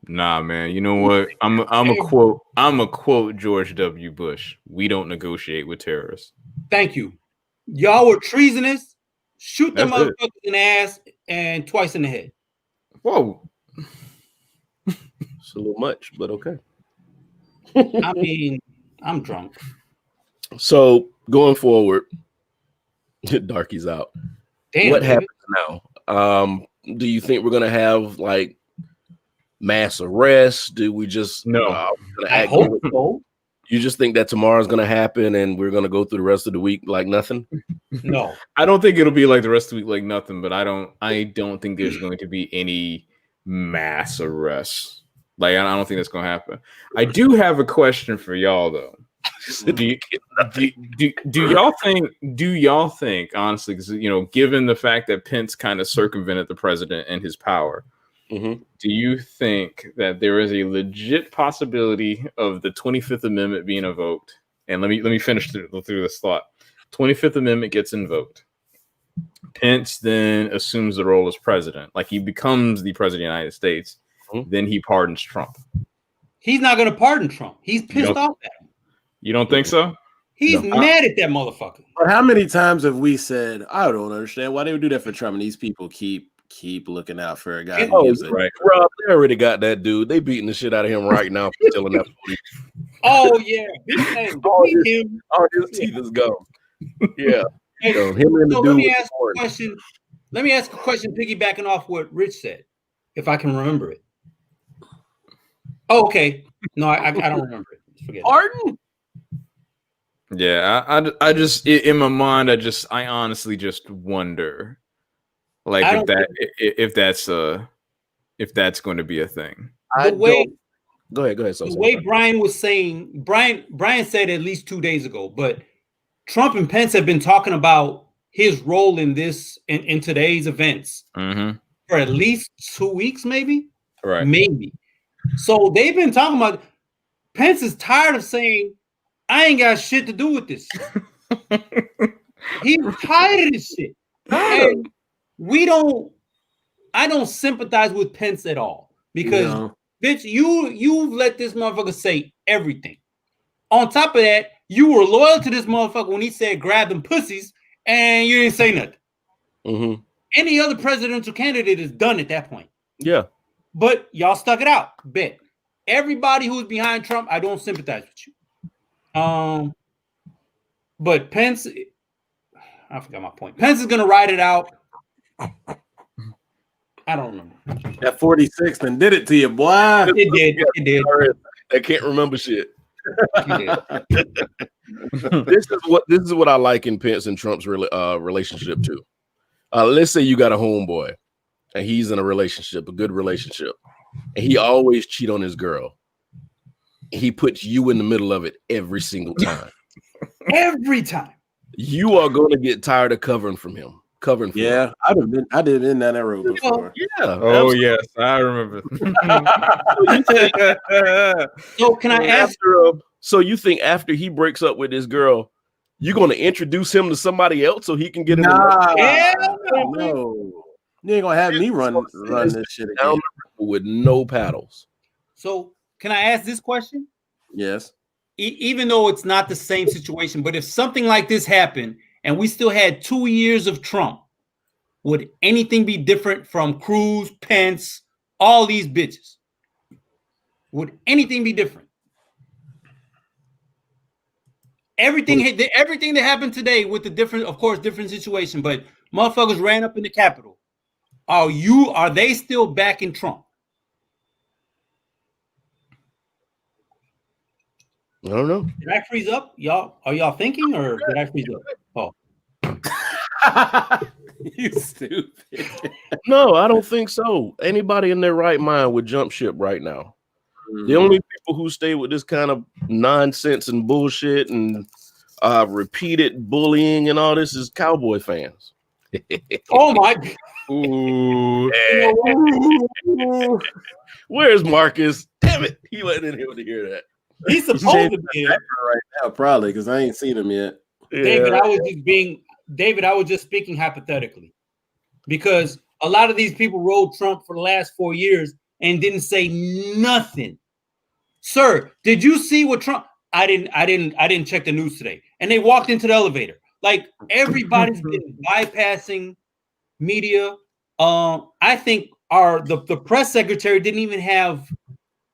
D: Nah, man. You know what? I'm a quote George W. Bush. We don't negotiate with terrorists.
A: Thank you. Y'all were treasonous. Shoot them motherfuckers in the ass and twice in the head.
D: Whoa.
B: It's a little much, but okay.
A: I mean, I'm drunk.
B: So going forward, Darky's out.
A: Damn,
B: What
A: David.
B: happens now? Do you think we're gonna have like mass arrests? Do we just
D: No.
A: I hope so.
B: You just think that tomorrow's gonna happen and we're gonna go through the rest of the week like nothing?
A: No,
D: I don't think it'll be like the rest of the week like nothing, but I don't think there's going to be any mass arrests. Like I don't think that's going to happen. I do have a question for y'all though. Do y'all think honestly, because given the fact that Pence kind of circumvented the president and his power, do you think that there is a legit possibility of the 25th Amendment being invoked? And let me finish through this thought. 25th Amendment gets invoked. Pence then assumes the role as president, like he becomes the president of the United States. Then he pardons Trump.
A: he's not going to pardon Trump. He's pissed off at him.
D: You don't think so?
A: He's mad at that motherfucker.
C: But how many times have we said, I don't understand why they would do that for Trump, and these people keep looking out for a guy who gives it.
B: Right. Rob, they already got that dude. They beating the shit out of him right now for stealing that money.
A: Oh yeah,
B: All his teeth is gone. Yeah.
A: Hey,
B: So him and the
A: so
B: dude
A: let me
B: with
A: ask
B: the
A: a
B: horn.
A: question. Let me ask a question, piggybacking off what Rich said, if I can remember it. Oh, okay. No, I don't remember it. Forget it.
C: Pardon?
D: Yeah, I just in my mind, I honestly just wonder, like if that's going to be a thing.
A: The way
B: Go ahead. So
A: the way Brian was saying, Brian said at least 2 days ago, but Trump and Pence have been talking about his role in this in today's events for at least 2 weeks, maybe.
D: Right.
A: Maybe. So they've been talking about. Pence is tired of saying, I ain't got shit to do with this. He's tired of this shit. And I don't sympathize with Pence at all because bitch, you've let this motherfucker say everything. On top of that, you were loyal to this motherfucker when he said grab them pussies and you didn't say nothing. Any other presidential candidate is done at that point.
B: Yeah.
A: But y'all stuck it out. Bet. Everybody who's behind Trump, I don't sympathize with you. But Pence, I forgot my point. Pence is gonna ride it out. I don't remember.
C: That 46th and did it to you, boy.
A: It did.
B: I can't remember shit. This is what I like in Pence and Trump's relationship too. Let's say you got a homeboy and he's in a relationship, a good relationship, and he always cheat on his girl. He puts you in the middle of it every single time.
A: Every time.
B: You are going to get tired of covering for him.
C: Yeah, I did in that road before.
B: Yeah.
D: Oh yes, I remember.
A: So can I ask?
B: So you think after he breaks up with his girl, you're going to introduce him to somebody else so he can get in?
C: No. You ain't gonna have me run this shit again
B: with no paddles.
A: So can I ask this question?
C: Yes.
A: Even though it's not the same situation, but if something like this happened and we still had 2 years of Trump, would anything be different from Cruz, Pence, all these bitches? Would anything be different? Everything that happened today with the different situation, but motherfuckers ran up in the Capitol. Are they still backing Trump?
B: I don't know.
A: Did I freeze up? Are y'all thinking or did I freeze up? Oh.
C: You stupid.
B: No, I don't think so. Anybody in their right mind would jump ship right now. The only people who stay with this kind of nonsense and bullshit and repeated bullying and all this is Cowboy fans.
A: Oh my!
D: Ooh.
B: Where's Marcus? Damn it! He wasn't in here to hear that.
A: He's supposed to be
C: right now, probably because I ain't seen him yet.
B: Yeah.
A: David, I was just speaking hypothetically because a lot of these people rode Trump for the last 4 years and didn't say nothing. Sir, did you see what Trump? I didn't check the news today. And they walked into the elevator. Like everybody's been bypassing media. I think the press secretary didn't even have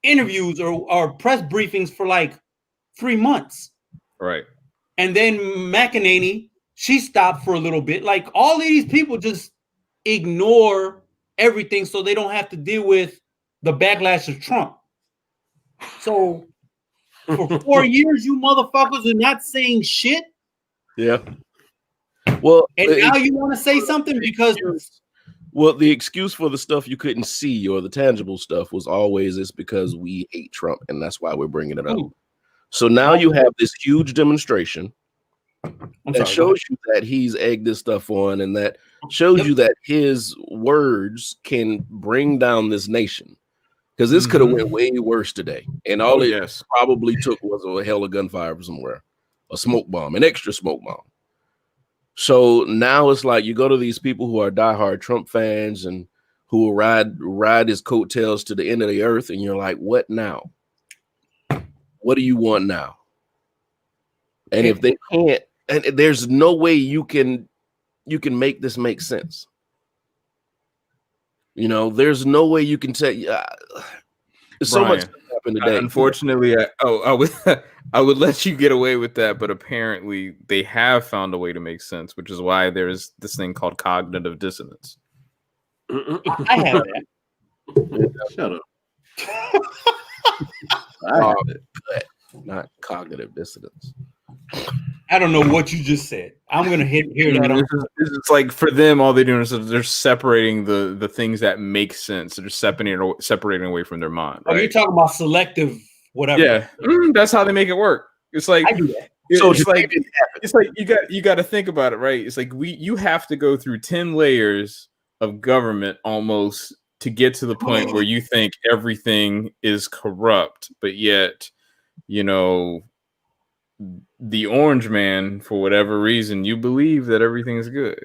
A: interviews or press briefings for like 3 months.
D: Right.
A: And then McEnany she stopped for a little bit. Like all of these people just ignore everything so they don't have to deal with the backlash of Trump. So for 4 years, you motherfuckers are not saying shit.
B: Yeah. Well,
A: and now you want to say something because
B: the excuse for the stuff you couldn't see or the tangible stuff was always it's because we hate Trump and that's why we're bringing it up. So now you have this huge demonstration that shows you that he's egged this stuff on, and that shows you that his words can bring down this nation. Because this could have went way worse today, and all it probably took was a hell of gunfire from somewhere, a smoke bomb, an extra smoke bomb. So now it's like you go to these people who are diehard Trump fans and who will ride his coattails to the end of the earth, and you're like, what now? What do you want now? And if they can't, and there's no way you can make this make sense. You know, there's no way you can tell. So much happened today.
D: Unfortunately, I would let you get away with that, but apparently they have found a way to make sense, which is why there's this thing called cognitive dissonance.
A: I have that.
C: Shut up.
B: Not cognitive dissonance.
D: I don't know what you just said. I'm gonna hear that. It's like for them, all they're doing is they're separating the things that make sense. They're separating away from their mind. Right?
A: Oh, you're talking about selective whatever.
D: Yeah, that's how they make it work. It's like
A: I do that.
D: It's like you got to think about it, right? It's like you have to go through 10 layers of government almost to get to the point where you think everything is corrupt, but yet, you know, the orange man, for whatever reason, you believe that everything's good.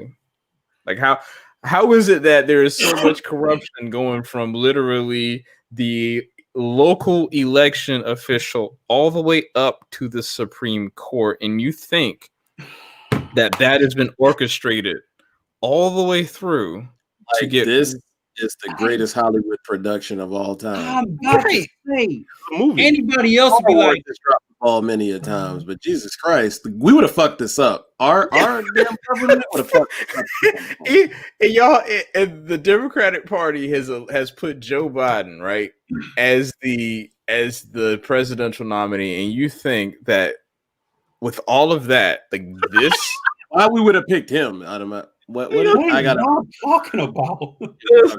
D: Like how is it that there is so much corruption going from literally the local election official all the way up to the Supreme Court, and you think that has been orchestrated all the way through to get
C: this is the greatest Hollywood production of all time.
A: I'm about to say, anybody else would be like,
C: dropped the ball many a times, but Jesus Christ, we would have fucked this up. Our damn government would have fucked this up.
D: And the Democratic Party has put Joe Biden right as the presidential nominee, and you think that with all of that, like this,
C: why we would have picked him out of my. What
A: I got talking about?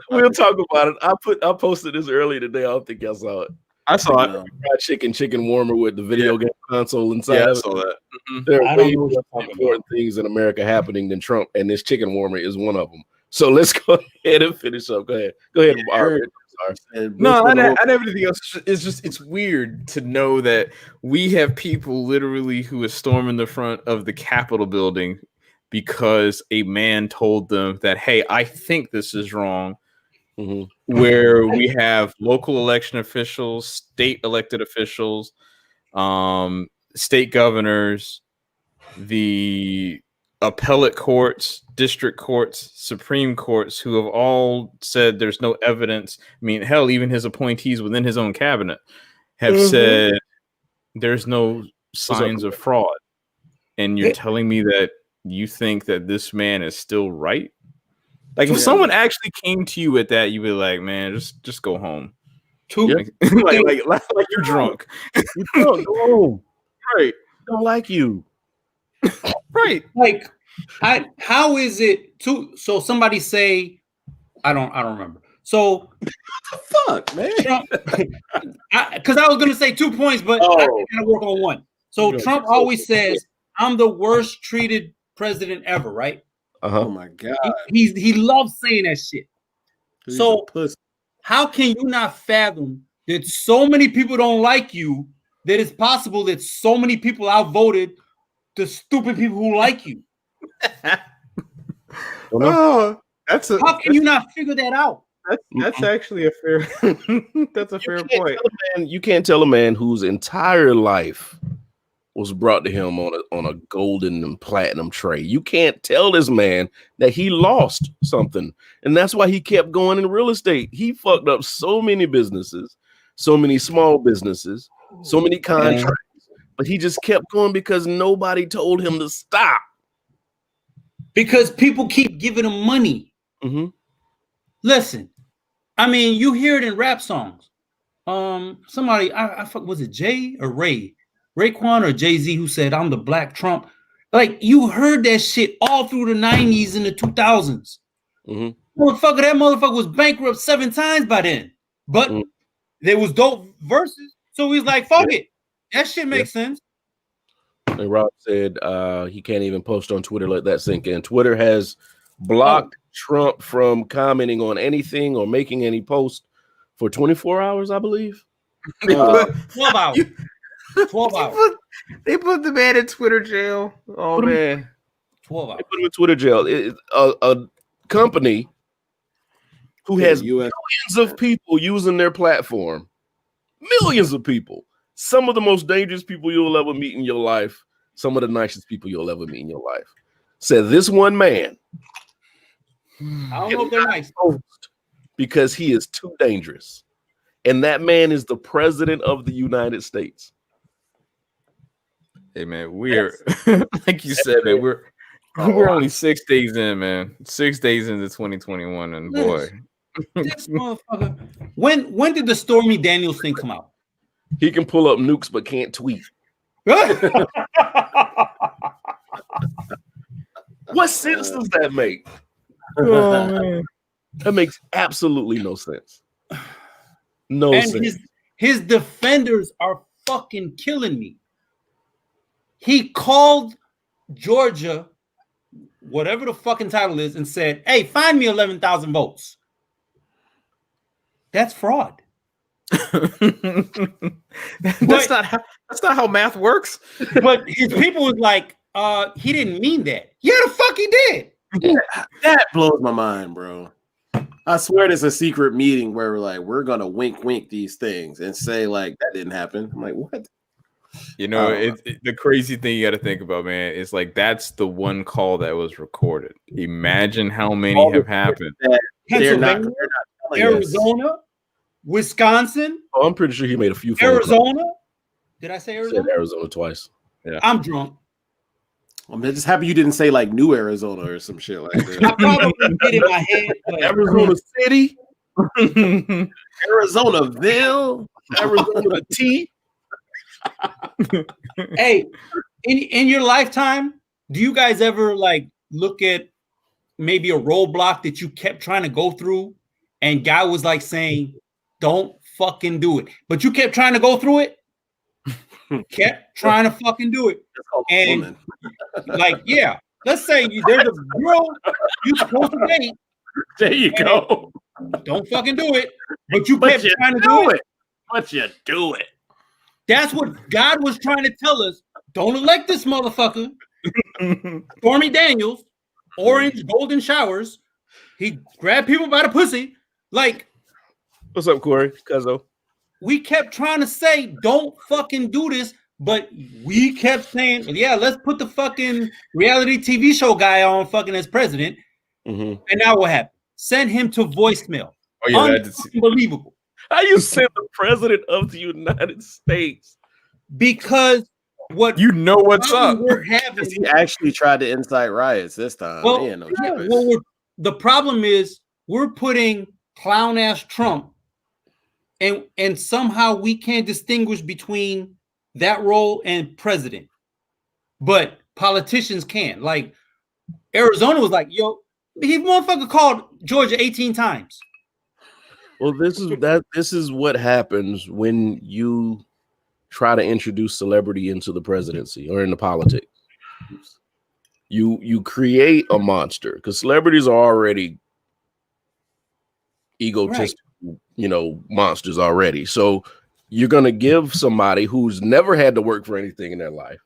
B: We'll talk about it. I posted this earlier today. I don't think y'all saw it.
D: I saw it.
B: Fried chicken warmer with the video game console inside.
D: Yeah,
B: I
D: saw that.
B: There are way more important things in America happening than Trump, and this chicken warmer is one of them. So let's go ahead and finish up. Go ahead.
D: No, and everything else is just, it's weird to know that we have people literally who are storming the front of the Capitol building because a man told them that, hey, I think this is wrong. Mm-hmm. Where we have local election officials, state elected officials, state governors, the appellate courts, district courts, Supreme Courts, who have all said there's no evidence. I mean, hell, even his appointees within his own cabinet have said there's no signs of fraud. And you're telling me that you think that this man is still right? Like, if someone actually came to you with that, you'd be like, man, just go home. Like you're drunk.
B: You don't go home.
D: Right.
B: Don't like you.
D: Right.
A: Like, how is it to? So somebody say, I don't remember. So
C: fuck, man.
A: Because I was gonna say 2 points, but I gotta work on one. So Trump always says, "I'm the worst treated president ever." Right?
C: Oh my God.
A: He loves saying that shit. So how can you not fathom that so many people don't like you, that it's possible that so many people outvoted the stupid people who like you? How can you not figure that out?
D: That's actually a fair that's a fair point.
B: You can't tell a man whose entire life was brought to him on a golden and platinum tray. You can't tell this man that he lost something. And that's why he kept going in real estate. He fucked up so many businesses, so many small businesses, so many contracts, but he just kept going because nobody told him to stop.
A: because people keep giving him money.
B: Mm-hmm.
A: Listen, I mean, you hear it in rap songs. Somebody, I was it Jay or Ray? Raekwon or Jay-Z who said, "I'm the Black Trump." Like, you heard that shit all through the 90s and the 2000s.
B: Mm-hmm.
A: Motherfucker, that motherfucker was bankrupt 7 times by then. But there was dope verses. So he's like, fuck it. That shit makes sense.
B: And Rob said he can't even post on Twitter, let that sink in. Twitter has blocked Trump from commenting on anything or making any post for 24 hours, I believe.
A: 12 hours. 12 hours.
D: They put the man in Twitter jail. Oh, man.
A: 12 hours.
B: They put him in Twitter jail. A company who has millions of people using their platform. Millions of people. Some of the most dangerous people you'll ever meet in your life. Some of the nicest people you'll ever meet in your life. Said this one man.
A: I don't know if they're nice.
B: Because he is too dangerous. And that man is the president of the United States.
D: Hey, man, we're, like you said, man, we're only 6 days in, man. 6 days into 2021, and boy.
A: This motherfucker. When did the Stormy Daniels thing come out?
B: He can pull up nukes but can't tweet. What sense does that make?
D: Oh, man.
B: That makes absolutely no sense. No sense.
A: His defenders are fucking killing me. He called Georgia, whatever the fucking title is, and said, "Hey, find me 11,000 votes." That's fraud.
D: That's not how math works.
A: But his people was like, he didn't mean that. Yeah, the fuck he did.
C: That blows my mind, bro. I swear there's a secret meeting where we're gonna wink these things and say like that didn't happen. I'm like, what?
D: You know, the crazy thing you got to think about, man, is like that's the one call that was recorded. Imagine how many have happened.
A: Pennsylvania, Arizona, Wisconsin.
B: Oh, I'm pretty sure he made a few.
A: Arizona. Did I say Arizona?
B: Said Arizona twice. Yeah.
A: I'm drunk.
C: I'm just happy you didn't say like New Arizona or some shit like that.
A: I probably did in my head. But
B: Arizona City,
C: Arizonaville,
B: Arizona T.
A: Hey, in your lifetime, do you guys ever like look at maybe a roadblock that you kept trying to go through and guy was like saying, "Don't fucking do it," but you kept trying to go through it? Kept trying to fucking do it. And like, yeah, let's say there's a girl you're supposed to date.
C: There you go.
A: Don't fucking do it. But you kept trying to do it.
C: But you do it.
A: That's what God was trying to tell us. Don't elect this motherfucker. Stormy Daniels, orange golden showers. He grabbed people by the pussy. Like,
B: what's up, Corey? Cuzzo.
A: We kept trying to say, don't fucking do this, but we kept saying, yeah, let's put the fucking reality TV show guy on fucking as president.
B: Mm-hmm.
A: And now what happened? Send him to voicemail.
D: Oh, yeah,
A: unbelievable.
B: How you send the president of the United States?
A: Because what
D: you know what's up.
C: We're having he actually tried to incite riots this time.
A: Well, the problem is we're putting clown ass Trump. And somehow we can't distinguish between that role and president, but politicians can. Like Arizona was like, "Yo, he motherfucker called Georgia 18 times."
B: Well, this is what happens when you try to introduce celebrity into the presidency or into politics. You create a monster because celebrities are already egotistical. Right. Monsters already. So you're going to give somebody who's never had to work for anything in their life,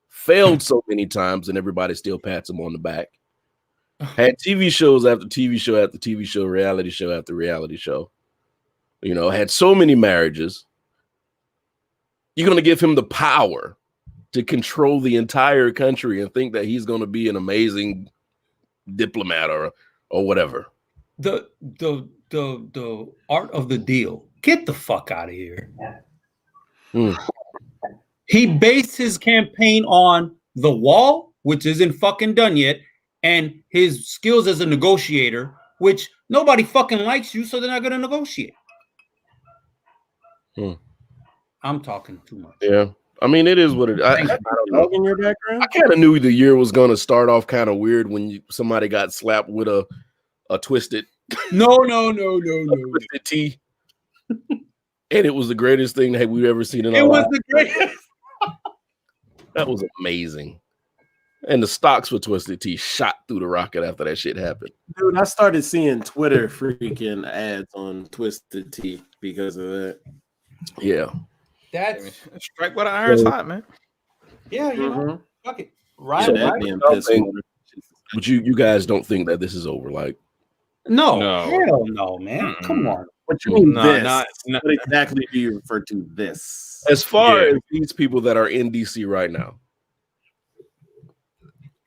B: failed so many times, and everybody still pats them on the back. Had TV shows after TV show after TV show, reality show after reality show. Had so many marriages. You're going to give him the power to control the entire country and think that he's going to be an amazing diplomat or whatever.
A: The art of the deal. Get the fuck out of here. He based his campaign on the wall, which isn't fucking done yet, and his skills as a negotiator, which nobody fucking likes you, so they're not going to negotiate. I'm talking too much.
B: Yeah. I mean, it is what it is. I don't know.
C: In your background?
B: I kind of knew the year was going to start off kind of weird when somebody got slapped with a twisted
A: No.
B: twisted T. And it was the greatest thing that we've ever seen in our
A: It was
B: lives.
A: the greatest.
B: That was amazing. And the stocks for Twisted Tea shot through the rocket after that shit happened.
C: Dude, I started seeing Twitter freaking ads on Twisted Tea because of that.
B: Yeah.
A: That's
D: strike what iron's hot, man.
A: yeah, you know, fuck it. Right,
C: Yeah, that
A: right.
C: damn
B: I
C: piss
B: think-
C: water.
B: But you guys don't think that this is over. Like,
A: No,
D: No.
A: hell no, man. Come on.
C: What you mean
D: No,
C: this?
D: not-
C: What exactly do you refer to this?
B: as far
D: Yeah.
B: as these people that are in DC right now,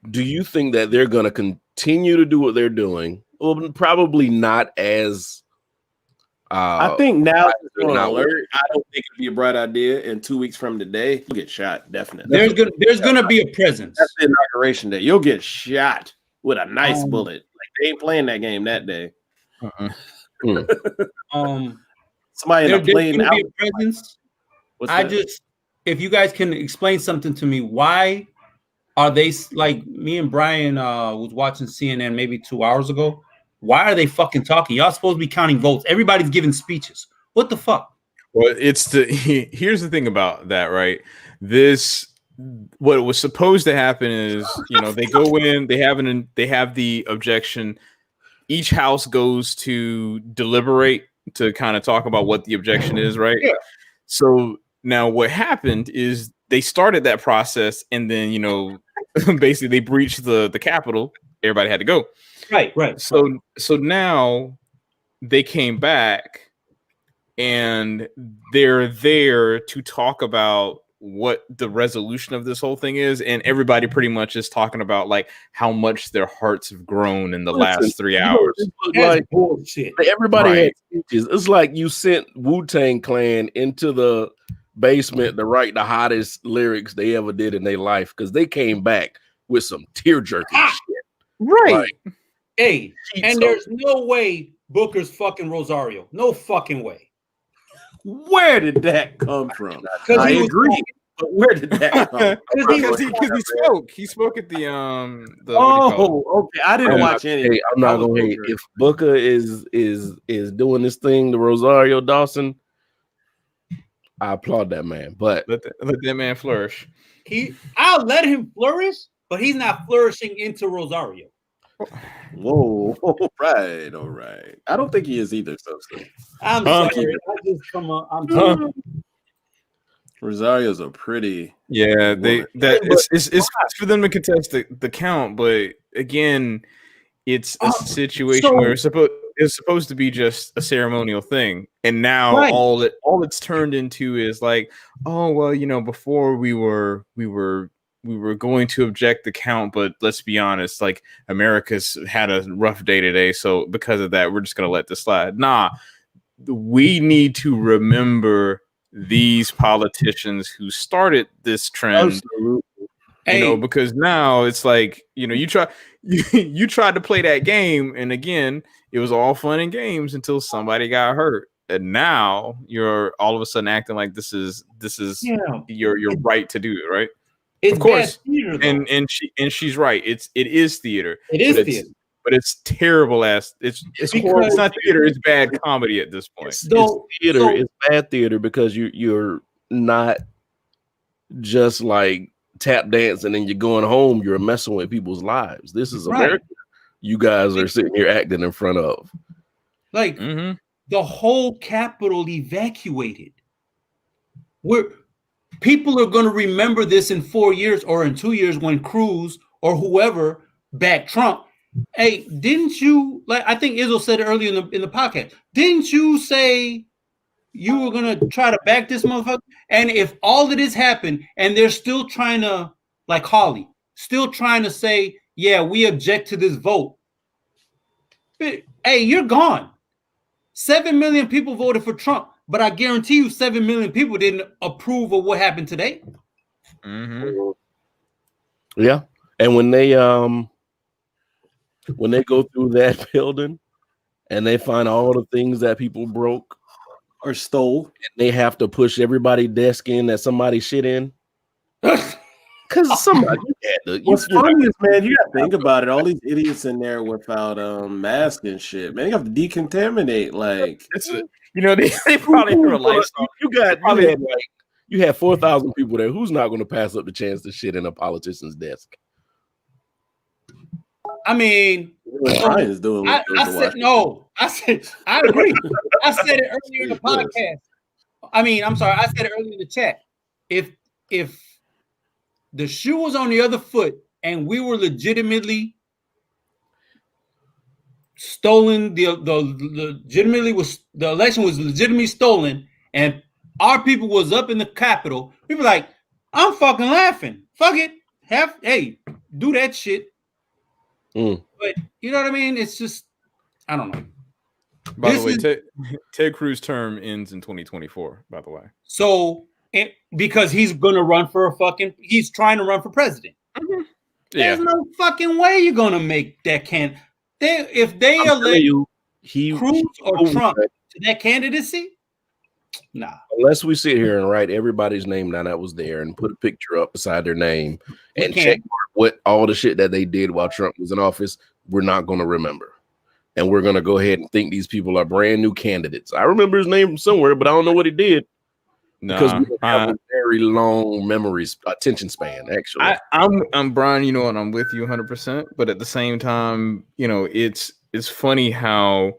B: do you think that they're going to continue to do what they're doing? Well, probably not as.
C: I think now
B: think
C: on
B: not.
C: alert. I don't think it'd be a bright idea. In 2 weeks from today, you'll get shot. Definitely.
A: There's gonna be a presence.
C: That's the inauguration day. You'll get shot with a nice
A: Um,
C: bullet. Like they ain't playing that game that day. Somebody in a
A: There's
C: plane
A: gonna
C: out.
A: be a presence.
C: What's
A: I
C: that?
A: just, if you guys can explain something to me, why are they like me and Brian was watching CNN maybe 2 hours ago? Why are they fucking talking? Y'all supposed to be counting votes. Everybody's giving speeches. What the fuck?
D: Well, here's the thing about that, right? What was supposed to happen is, they go in, they have the objection. Each house goes to deliberate to kind of talk about what the objection is, right?
A: Yeah.
D: So now what happened is they started that process, and then basically they breached the Capitol. Everybody had to go.
A: Right.
D: So now they came back and they're there to talk about what the resolution of this whole thing is, and everybody pretty much is talking about like how much their hearts have grown in the last 3 hours.
A: That's
B: Like
A: bullshit.
B: everybody
D: Right.
B: had speeches. It's like you sent Wu-Tang Clan into the basement to write the hottest lyrics they ever did in their life because they came back with some tear-jerking shit.
D: Right.
B: Like,
A: Hey, and
B: so-
A: there's no way Booker's fucking Rosario. No fucking way.
C: Where did that come from?
A: Because
C: I
A: he was
C: agree, but where did that come?
D: Because he spoke. He spoke at the what do you call it?
C: Okay. I didn't
B: I'm
C: watch
B: not-
C: any.
B: hey, I'm not
C: I was
B: gonna hate
C: Booker.
B: if Booker is doing this thing to Rosario Dawson. I applaud that man, but
D: Let that man flourish.
A: I'll let him flourish, but he's not flourishing into Rosario.
C: Whoa, all right. I don't think he is either. So
A: I'm
D: Huh?
A: sorry. I'm sorry.
C: Rosario's a pretty.
D: Yeah,
C: woman.
D: it's for them to contest the count, but again, it's a situation where it's supposed to be just a ceremonial thing, and now
A: Right.
D: all it's turned into is like, oh well, before we were going to object the count, but let's be honest, like America's had a rough day today, so because of that, we're just gonna let this slide. Nah, we need to remember these politicians who started this trend.
A: Hey,
D: Because now it's like, you tried to play that game, and again, it was all fun and games until somebody got hurt, and now you're all of a sudden acting like this is your right to do it, right?
A: it's
D: of course.
A: bad theater, though.
D: And she's right. It is theater.
A: It is
D: but
A: theater.
D: but it's terrible ass. It's horrible. It's not theater. It's bad comedy at this point.
B: it's
A: So-
B: theater.
A: so-
B: It's bad theater because you're not just like tap dancing and you're going home. You're messing with people's lives. This is
A: Right.
B: America. You guys are sitting here acting in front of.
A: Like
D: Mhm.
A: the whole Capitol evacuated. People are going to remember this in 4 years or in 2 years when Cruz or whoever backed Trump. Hey, didn't you, like I think Izzo said it earlier in the podcast, didn't you say you were going to try to back this motherfucker? And if all of this happened and they're still trying to, like Holly, still trying to say, yeah, we object to this vote. Hey, you're gone. 7 million people voted for Trump, but I guarantee you 7 million people didn't approve of what happened today.
D: Mhm.
B: Yeah, and when they when they go through that building and they find all the things that people broke
C: or stole,
B: and they have to push everybody's desk in that somebody shit in. Because somebody had to.
C: What's funny is, man, you got to think about it. All these idiots in there without masks and shit, man. You have to decontaminate. Like,
D: they probably threw a lights on.
B: You had 4,000 people there. Who's not going to pass up the chance to shit in a politician's desk?
A: I mean,
C: Brian's doing.
A: I agree. I said it earlier in the podcast. I'm sorry. I said it earlier in the chat. If the shoe was on the other foot and we were legitimately stolen, the election was legitimately stolen, and our people was up in the Capitol, we were like, I'm fucking laughing. Fuck it. Do that shit. But you know what I mean? It's just, I don't know.
D: By the way, Ted Cruz' term ends in 2024, by the way.
A: So, because he's going to run for he's trying to run for president. Mm-hmm. There's no fucking way you're going to make that if they elect Cruz or Trump to that candidacy, nah.
B: Unless we sit here and write everybody's name down that was there and put a picture up beside their name and check what all the shit that they did while Trump was in office, we're not going to remember. And we're going to go ahead and think these people are brand new candidates. I remember his name somewhere, but I don't know what he did. Because we have a very long attention span, actually.
D: I'm Brian, and I'm with you 100%. But at the same time, it's funny how,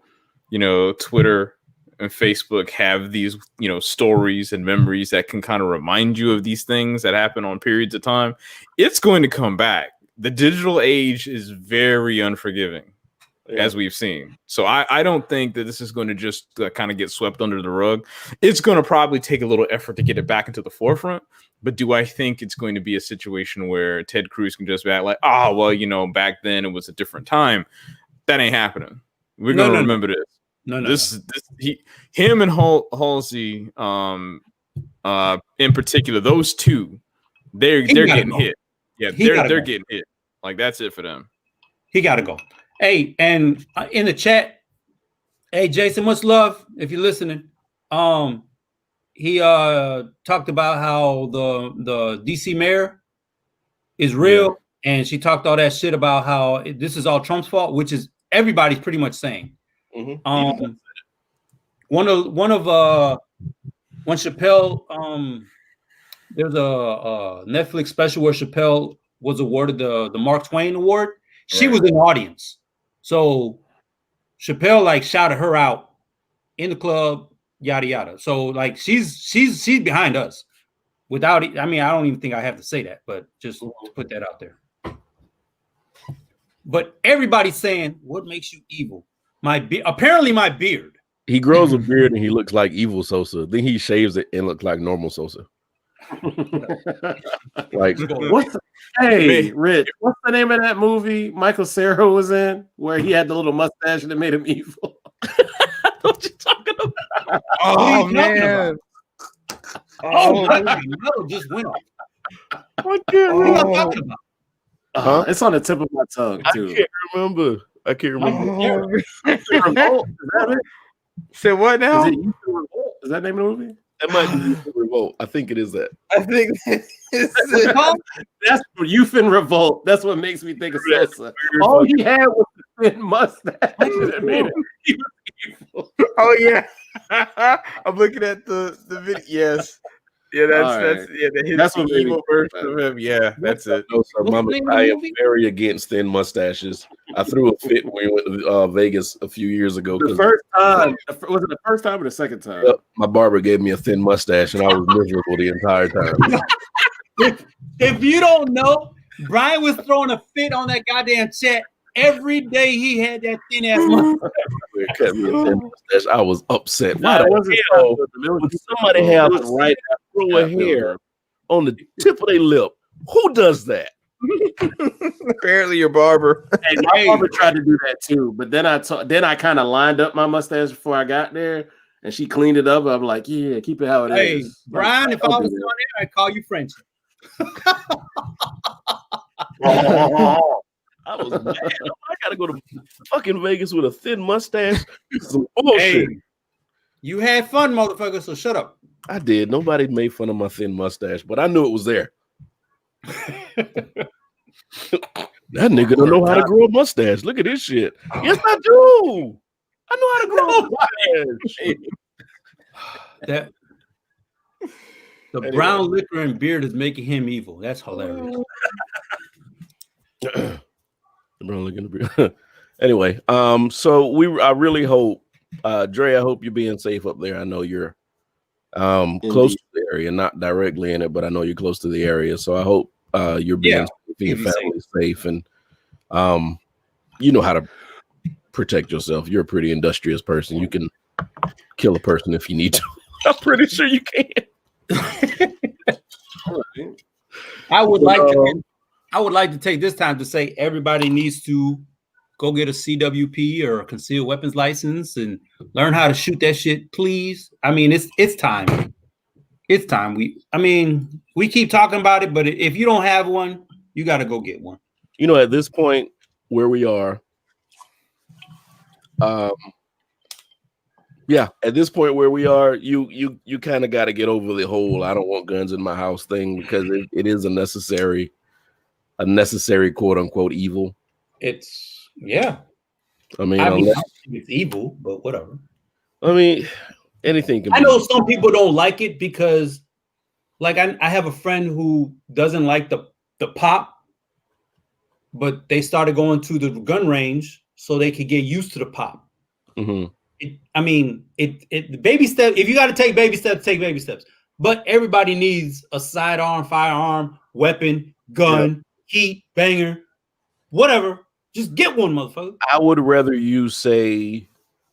D: Twitter and Facebook have these, stories and memories that can kind of remind you of these things that happen on periods of time. It's going to come back. The digital age is very unforgiving, as we've seen. So I don't think that this is going to just kind of get swept under the rug. It's going to probably take a little effort to get it back into the forefront. But do I think it's going to be a situation where Ted Cruz can just be like, back then it was a different time? That ain't happening. We're going to remember this. Him and Halsey, in particular, those two, they're getting hit. Yeah, they're getting hit. Like, that's it for them.
A: He got to go. Hey, and in the chat, hey Jason, much love if you're listening. He talked about how the DC mayor is real, and she talked all that shit about how this is all Trump's fault, which is everybody's pretty much saying. Mm-hmm. When Chappelle, there's a Netflix special where Chappelle was awarded the Mark Twain Award. She was in the audience. So Chappelle shouted her out in the club, yada yada. So she's behind us. Without it, I don't even think I have to say that, but just to put that out there. But everybody's saying, what makes you evil? Apparently my beard.
B: He grows a beard and he looks like evil Sosa. Then he shaves it and looks like normal Sosa.
C: Rich, what's the name of that movie Michael Cera was in where he had the little mustache that made him evil?
B: What you talking about?
C: Oh man.
A: Just went off.
C: What are you talking about? It's on the tip of my tongue too.
B: I can't remember.
C: Revolt, is that it?
D: Say what now?
C: Is that the name of the movie?
B: That might be Revolt. I think it is that.
D: I think
C: that's Youth in Revolt. That's what makes me think of Sosa. All he had was a thin mustache that made it.
D: Oh yeah, I'm looking at the video. Yes, yeah, that's what evil version of him. Yeah, that's it.
B: No, sir, Mama, I am very against thin mustaches. I threw a fit when we went to Vegas a few years ago.
C: The first time was it the first time or the second time?
B: Yep, my barber gave me a thin mustache, and I was miserable the entire time.
A: If you don't know, Brian was throwing a fit on that goddamn chat. Every day he had that thin ass mustache.
B: Cut me a thin mustache. I was upset. Why the hell would somebody have throw a hair on the tip of their lip? Who does that?
D: Apparently your barber.
C: Hey, my barber tried to do that too, but then I kind of lined up my mustache before I got there, and she cleaned it up. I'm like, yeah, keep it how it is.
A: Hey, Brian, if I was on there, I'd call you French.
B: I was mad. I gotta go to fucking Vegas with a thin mustache. Some bullshit.
A: Hey, you had fun, motherfucker. So shut up.
B: I did. Nobody made fun of my thin mustache, but I knew it was there. That nigga don't know how to grow a mustache. Look at this shit. Yes, I do. I know how to grow a mustache.
A: That the brown liquor and beard is making him evil. That's hilarious.
B: The brown liquor and beard. Anyway, so I really hope, Dre, I hope you're being safe up there. I know you're close to the area, not directly in it, but I know you're close to the area. So I hope you're being your family safe, and you know how to protect yourself. You're a pretty industrious person. You can kill a person if you need to. I'm pretty sure you can.
A: I would like to take this time to say everybody needs to go get a CWP or a concealed weapons license and learn how to shoot that shit, please. I mean, it's time. It's time. We keep talking about it, but if you don't have one, you got to go get one.
B: You know, at this point where we are, at this point where we are, you kind of got to get over the whole "I don't want guns in my house" thing, because it is a necessary quote unquote evil.
A: It's
B: I mean,
A: I don't think it's evil, but whatever.
B: I mean, anything can.
A: I know some people don't like it because, like, I have a friend who doesn't like the pop, but they started going to the gun range so they could get used to the pop.
B: Mm-hmm.
A: The baby step. If you got to take baby steps, take baby steps. But everybody needs a sidearm, firearm, weapon, gun, heat, banger, whatever. Just get one, motherfucker.
B: I would rather you say,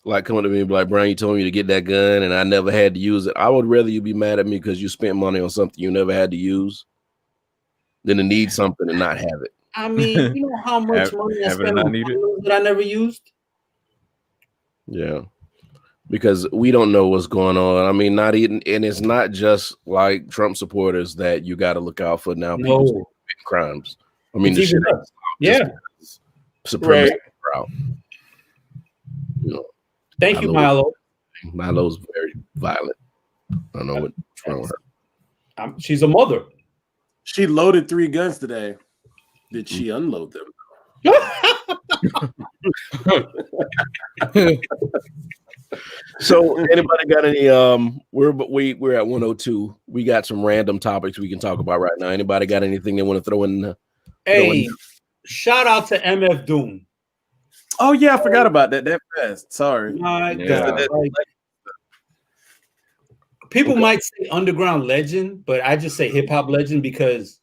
B: like, come to me and be like, Brian, you told me to get that gun and I never had to use it. I would rather you be mad at me because you spent money on something you never had to use than to need something and not have it.
A: I mean, you know how much money I spent on that I never used?
B: Yeah. Because we don't know what's going on. I mean, and it's not just like Trump supporters that you got to look out for now. People committing crimes. I mean, the shit supremacy crowd. You know,
A: thank you, Milo.
B: Milo's very violent. I don't know what's wrong with her.
A: She's a mother.
C: She loaded 3 guns today. Did she unload them?
B: So, anybody got any? We're at 102. We got some random topics we can talk about right now. Anybody got anything they want to throw in?
A: Shout out to MF Doom.
C: Oh yeah, I forgot about that. That fast. Sorry.
A: My God. People might say underground legend, but I just say hip hop legend because,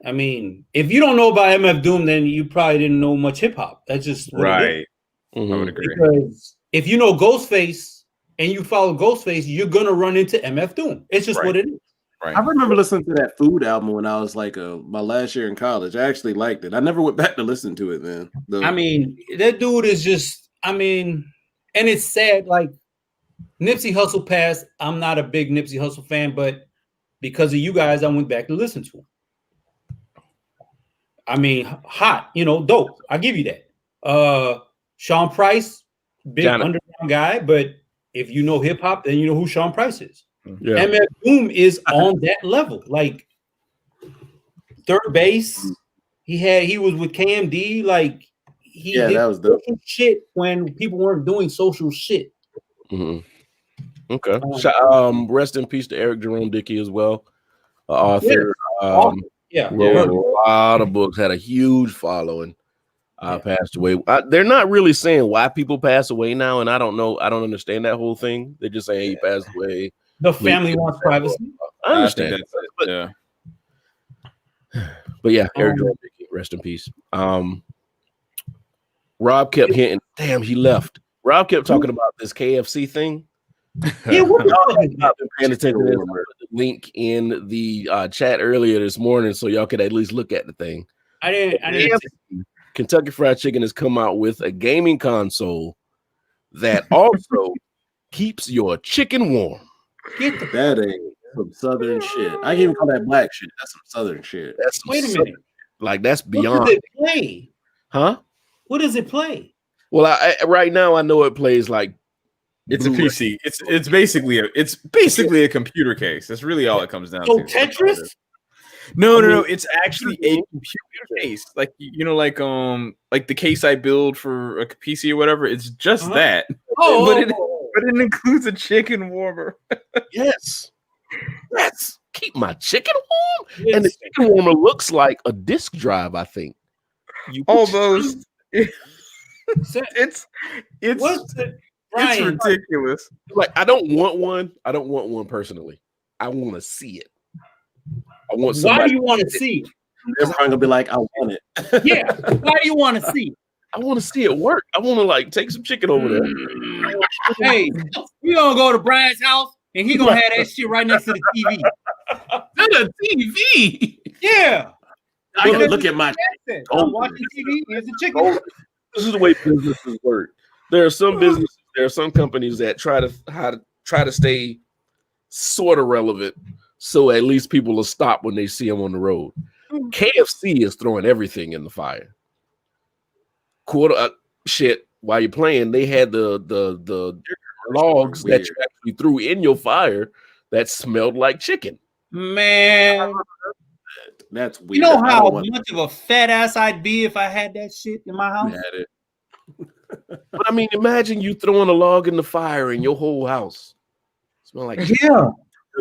A: I mean, if you don't know about MF Doom, then you probably didn't know much hip hop. That's just
D: right.
B: Mm-hmm.
D: I would agree.
A: Because if you know Ghostface and you follow Ghostface, you're gonna run into MF Doom. It's just what it is.
D: Right.
C: I remember listening to that Food album when I was like my last year in college. I actually liked it. I never went back to listen to it, man.
A: I mean, that dude is just, and it's sad. Like, Nipsey Hussle passed. I'm not a big Nipsey Hussle fan, but because of you guys, I went back to listen to him. I mean, hot, dope. I'll give you that. Sean Price, big underground guy, but if you know hip hop, then you know who Sean Price is. Yeah. MF Doom is on that level, like third base. He was with KMD, like
C: that was dope.
A: Shit when people weren't doing social shit.
B: Mm-hmm. Okay. Rest in peace to Eric Jerome Dickey as well, author. Wrote a lot of books, had a huge following. Passed away. They're not really saying why people pass away now, and I don't know. I don't understand that whole thing. They're just saying he passed away.
A: The family wants privacy.
B: I understand. But yeah, Eric Jerome Dickey, rest in peace. Rob kept hinting. Damn, he left. Rob kept talking about this KFC thing.
A: Yeah,
B: I've been paying attention to the link in the chat earlier this morning, so y'all could at least look at the thing.
A: I didn't.
B: Kentucky Fried Chicken has come out with a gaming console that also keeps your chicken warm.
C: That ain't some southern shit. I can't even call that black shit. That's some southern shit.
B: Wait a minute. Like that's
A: What
B: beyond.
A: does it play?
B: Huh?
A: What does it play?
B: Well, I right now I know it plays like
D: It's a
B: Blu-ray.
D: PC. It's basically a computer case. That's really all it comes down
A: So
D: to.
A: Tetris?
D: No. It's actually a computer case. Like like the case I build for a PC or whatever. It's just that.
A: Oh,
D: but it includes a chicken warmer.
B: Yes. Keep my chicken warm. And the chicken warmer looks like a disk drive, I think.
D: Almost. It's
A: what's it?
D: it's
A: Brian,
D: ridiculous.
B: Like I don't want one. I don't want one personally. I want to see it. I want
A: why
B: somebody.
A: do you want to see it?
C: Everyone gonna be like, I want it.
A: Yeah, why do you want to see it?
B: I want to see it work. I want to like take some chicken over there.
A: Hey, we gonna go to Brian's house and he gonna have that shit right next to the TV.
B: The TV.
A: Yeah.
C: I can look at my
A: I'm watching TV. Here's the chicken.
B: This is the way businesses work. There are some businesses, there are some companies that try to stay sort of relevant, so at least people will stop when they see them on the road. KFC is throwing everything in the fire. Shit. While you're playing, they had the logs that you actually threw in your fire that smelled like chicken.
A: Man,
C: That's weird.
A: you know
C: I
A: how
C: don't want
A: much of a fat ass I'd be if I had that shit in my house?
C: had it.
B: But I mean, imagine you throwing a log in the fire in your whole house. Smell like chicken.
A: Yeah.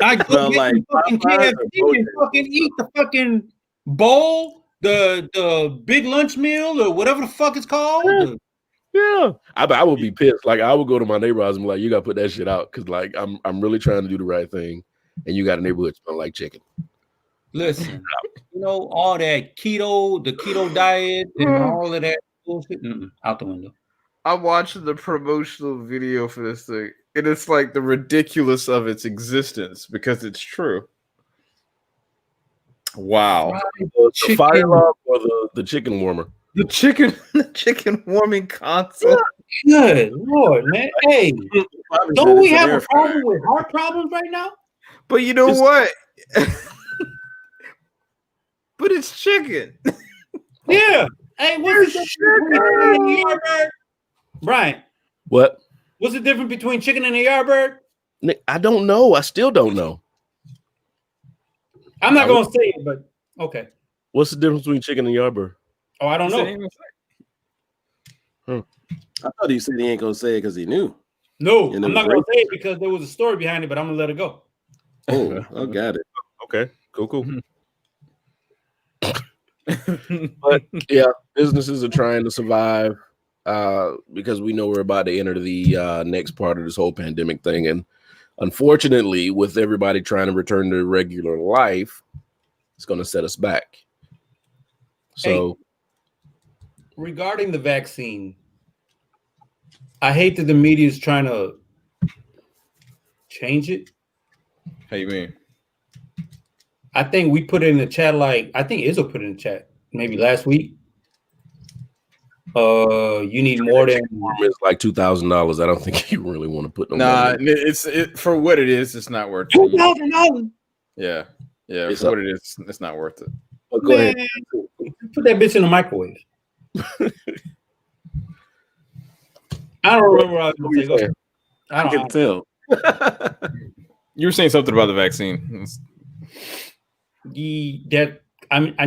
A: I go
C: Well,
A: get
C: like,
A: the fucking
C: Popeyes
A: KFC
C: or
A: and
C: Bojangles?
A: fucking eat the fucking bowl, the big lunch meal or whatever the fuck it's called.
B: Yeah, I would be pissed. Like I would go to my neighbor house and be like, "You got to put that shit out," because like I'm really trying to do the right thing, and you got a neighborhood smell like chicken.
A: Listen, you know all that the keto diet and all of that bullshit. Out the window.
D: I watched the promotional video for this thing, and it's like the ridiculous of its existence because it's true. Wow.
B: The fire log or the chicken warmer.
D: The chicken warming console.
A: Good Lord, man. Hey, don't we have a problem with heart problems right now?
D: But you know what? But it's chicken.
A: Yeah. Hey, what's the difference between chicken and a Yardbird? Brian,
B: What?
A: what's the difference between chicken and a Yardbird?
B: Nick, I don't know. I still don't know.
A: I'm not gonna say it, but okay.
B: What's the difference between chicken and yardbird?
A: Oh, I don't know.
C: I thought he said he ain't gonna say it because he knew.
A: No,
C: And
A: I'm
C: it
A: not
C: was
A: gonna say it because there was a story behind it, but I'm gonna let it go.
C: Oh, I got it.
B: Okay, cool. But yeah, businesses are trying to survive because we know we're about to enter the next part of this whole pandemic thing, and unfortunately, with everybody trying to return to regular life, it's going to set us back. So,
A: Regarding the vaccine, I hate that the media is trying to change it.
D: How you mean?
A: I think we put it in the chat. Like I think Izzo put it in the chat maybe last week. You need more than
B: it's like $2,000. I don't think you really want to put no
D: Nah,
B: money.
D: it's for what it is. It's not worth it.
A: $2,000.
D: Yeah.
B: It's
D: For what it is, it's not worth it.
B: But go ahead.
A: Put that bitch in the microwave. I don't remember what I was going to say. Go ahead. I
C: I can
A: don't.
C: tell.
D: You were saying something about the vaccine.
A: I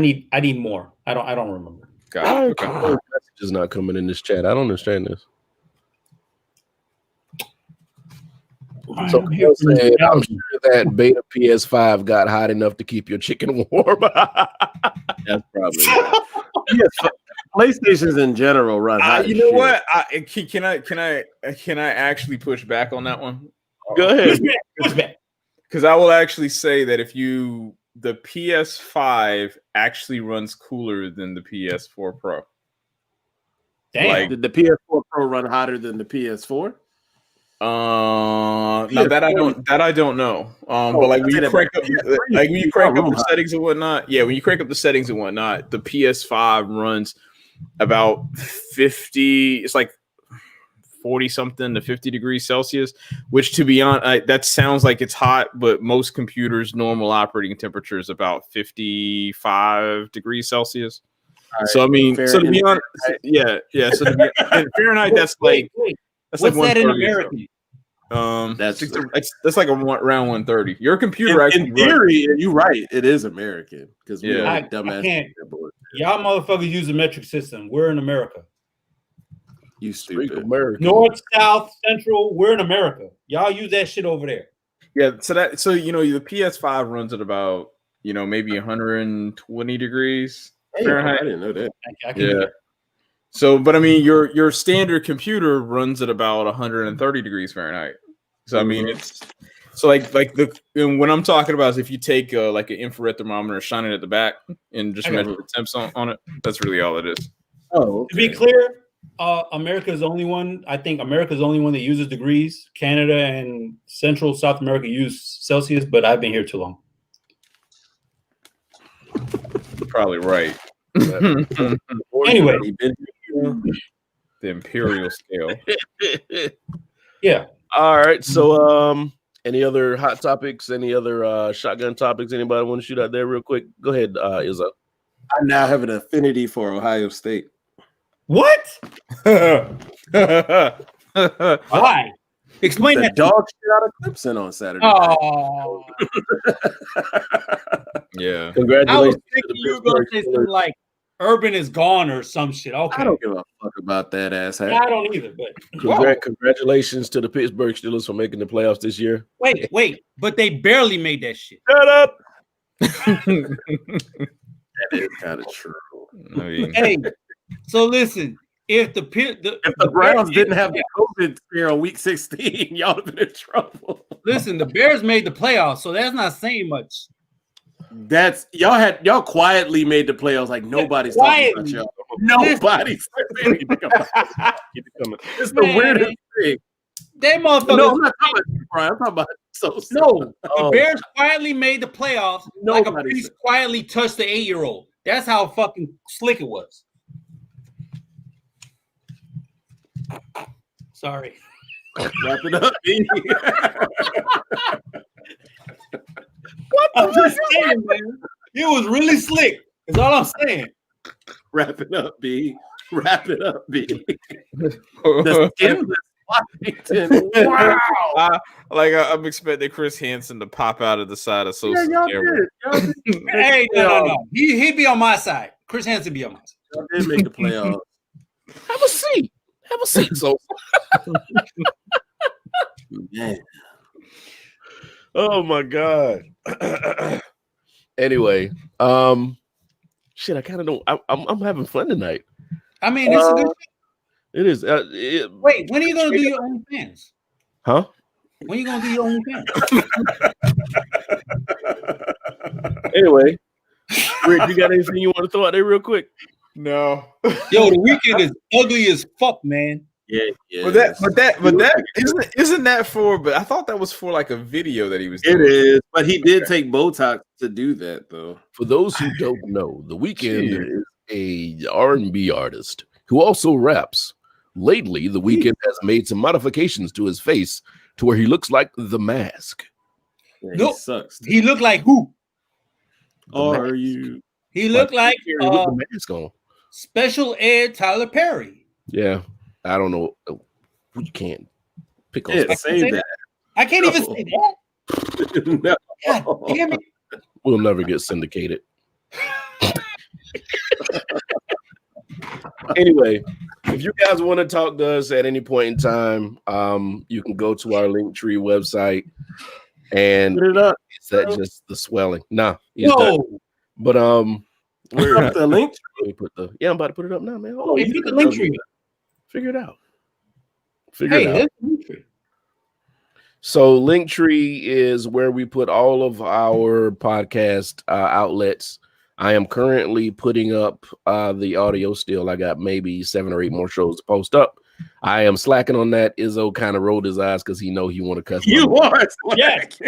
A: need more. I don't remember.
D: Got it. Okay.
B: Message is not coming in this chat. I don't understand this. So Bill said, I'm sure that beta PS5 got hot enough to keep your chicken warm.
C: That's probably right. Yes, PlayStations in general run hot.
D: You
C: as
D: know
C: shit.
D: what? Can I actually push back on that one?
B: Go ahead.
A: What's that?
D: Because I will actually say that the PS5 actually runs cooler than the PS4 Pro.
A: Damn.
D: Like,
C: Did the PS4 Pro run hotter than the PS4?
D: No, that I don't know. But like when you crank up the settings and whatnot, when you crank up the settings and whatnot, the PS5 runs about 50. It's like 40 something to 50 degrees Celsius, which to be honest, that sounds like it's hot, but most computers' normal operating temperature is about 55 degrees Celsius. Right, so I mean, so to be honest, yeah. So to be, Fahrenheit, that's like
A: that's what's like that in American?
D: That's like around 130. Your computer,
C: in theory, you're right. It is American because we are dumbass.
A: Y'all motherfuckers use a metric system. We're in America.
C: You stupid
B: American.
A: North, South, Central. We're in America. Y'all use that shit over there.
D: Yeah. So you know the PS5 runs at about maybe 120 degrees Fahrenheit.
C: I didn't know that.
D: Yeah. So, but I mean, your standard computer runs at about 130 degrees Fahrenheit. So I mean, it's so like and what I'm talking about is if you take like an infrared thermometer, shine it at the back, and just measure the temps on it. That's really all it is.
C: Oh,
A: okay. To be clear, America is the only one. I think America is the only one that uses degrees. Canada and Central South America use Celsius, but I've been here too long.
D: You're probably right.
A: Anyway,
D: the imperial scale.
A: Yeah.
B: All right. So, any other hot topics? Any other shotgun topics? Anybody want to shoot out there real quick? Go ahead, Izzo.
C: I now have an affinity for Ohio State.
A: What? Why? Explain
C: the
A: that.
C: Dog shit out of Clemson on Saturday.
A: Oh.
D: Yeah.
B: Congratulations.
A: I was thinking you were going to say something like Urban is gone or some shit. Okay.
C: I don't give a fuck about that ass.
A: I don't either. But
B: congratulations to the Pittsburgh Steelers for making the playoffs this year.
A: Wait, but they barely made that shit.
B: Shut up.
C: That is kind of true.
D: I mean,
A: hey, so listen. If the
C: Browns didn't have the COVID scare on week 16, y'all would have been in trouble.
A: Listen, the Bears made the playoffs, so that's not saying much.
C: That's y'all quietly made the playoffs like nobody's talking about y'all. Nobody's saying anything about it. It's the weirdest thing.
A: They motherfuckers.
C: No, I'm not talking about you, Brian. I'm talking about
A: the Bears quietly made the playoffs like a priest quietly touched the 8-year-old. That's how fucking slick it was. Sorry.
C: Wrap it up, B.
A: I'm just saying, man. It was really slick. That's all I'm saying.
C: Wrap it up, B. Wrap it up, B. The skinless Washington. Wow.
D: I'm expecting Chris Hansen to pop out of the side of social camera.
A: Hey, no. He'd be on my side. Chris Hansen be on my side.
C: Y'all did make the playoffs.
B: Have a seat. Have a seat, so.
C: Man.
B: Oh my god. Anyway, shit, I kind of don't. I'm having fun tonight.
A: I mean, it's a good.
B: It is.
A: Wait, when are you gonna do your OnlyFans?
B: Huh?
A: When are you gonna do your OnlyFans?
B: Anyway, Rick, you got anything you want to throw out there real quick?
D: No.
A: Yo, the weekend is ugly as fuck, man.
C: Yeah.
D: But that isn't that for? But I thought that was for like a video that he was doing.
C: It is, but he did take Botox to do that, though.
B: For those who don't know, The Weeknd is a R&B artist who also raps. Lately, The Weeknd has made some modifications to his face to where he looks like The Mask.
C: Yeah,
A: no,
C: he sucks.
A: He looked like who?
C: Are you?
A: He looked like
B: with the mask on.
A: Special Ed Tyler Perry.
B: Yeah, I don't know. You can't pick on.
C: Yeah, say that.
A: I can't even say that.
C: No.
A: God damn it.
B: We'll never get syndicated. Anyway, if you guys want to talk to us at any point in time, you can go to our Linktree website and
C: Put it up.
B: is that just the swelling? Nah,
A: No.
B: But
C: Where's the link?
B: Let me put the I'm about to put it up now, man.
A: Oh, you put the Linktree.
B: Figure it out. Figure it out.
A: That's Linktree.
B: So Linktree is where we put all of our podcast outlets. I am currently putting up the audio still. I got maybe 7 or 8 more shows to post up. I am slacking on that. Izzo kind of rolled his eyes because he know he want to cuss.
C: You are.
A: Yes.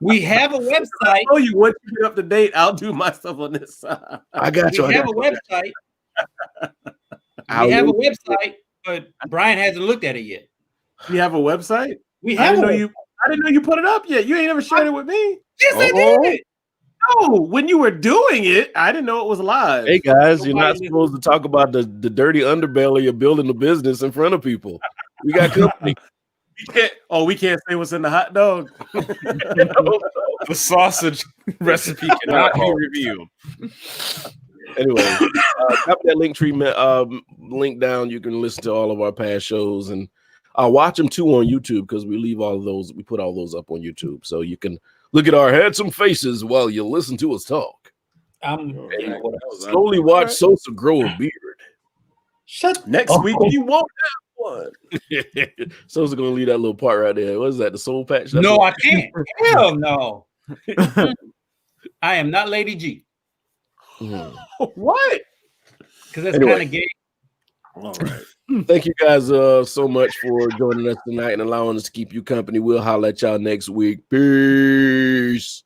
A: We have a website.
C: Oh, you once you get up to date, I'll do my stuff on this side.
B: I got you.
A: We have a website. We have a website, but Brian hasn't looked at it yet.
C: You have a website?
A: We
C: I
A: have
C: didn't know you put it up yet. You ain't ever shared it with me.
A: Yes, I did.
C: No, when you were doing it, I didn't know it was live.
B: Hey guys, you're not supposed to talk about the dirty underbelly of building a business in front of people. We got company.
C: We can't say what's in the hot dog.
D: The sausage recipe cannot be revealed.
B: Anyway, copy that link treatment link down. You can listen to all of our past shows and watch them too on YouTube because we leave all of those. We put all those up on YouTube, so you can look at our handsome faces while you listen to us talk. Slowly watch Sosa grow a beard.
C: Next week you won't have one.
B: Sosa gonna leave that little part right there. What is that? The soul patch?
A: No, I can't. Hell no. I am not Lady G.
C: What?
A: Because that's kind of gay.
C: All right.
B: Thank you guys so much for joining us tonight and allowing us to keep you company. We'll holler at y'all next week. Peace.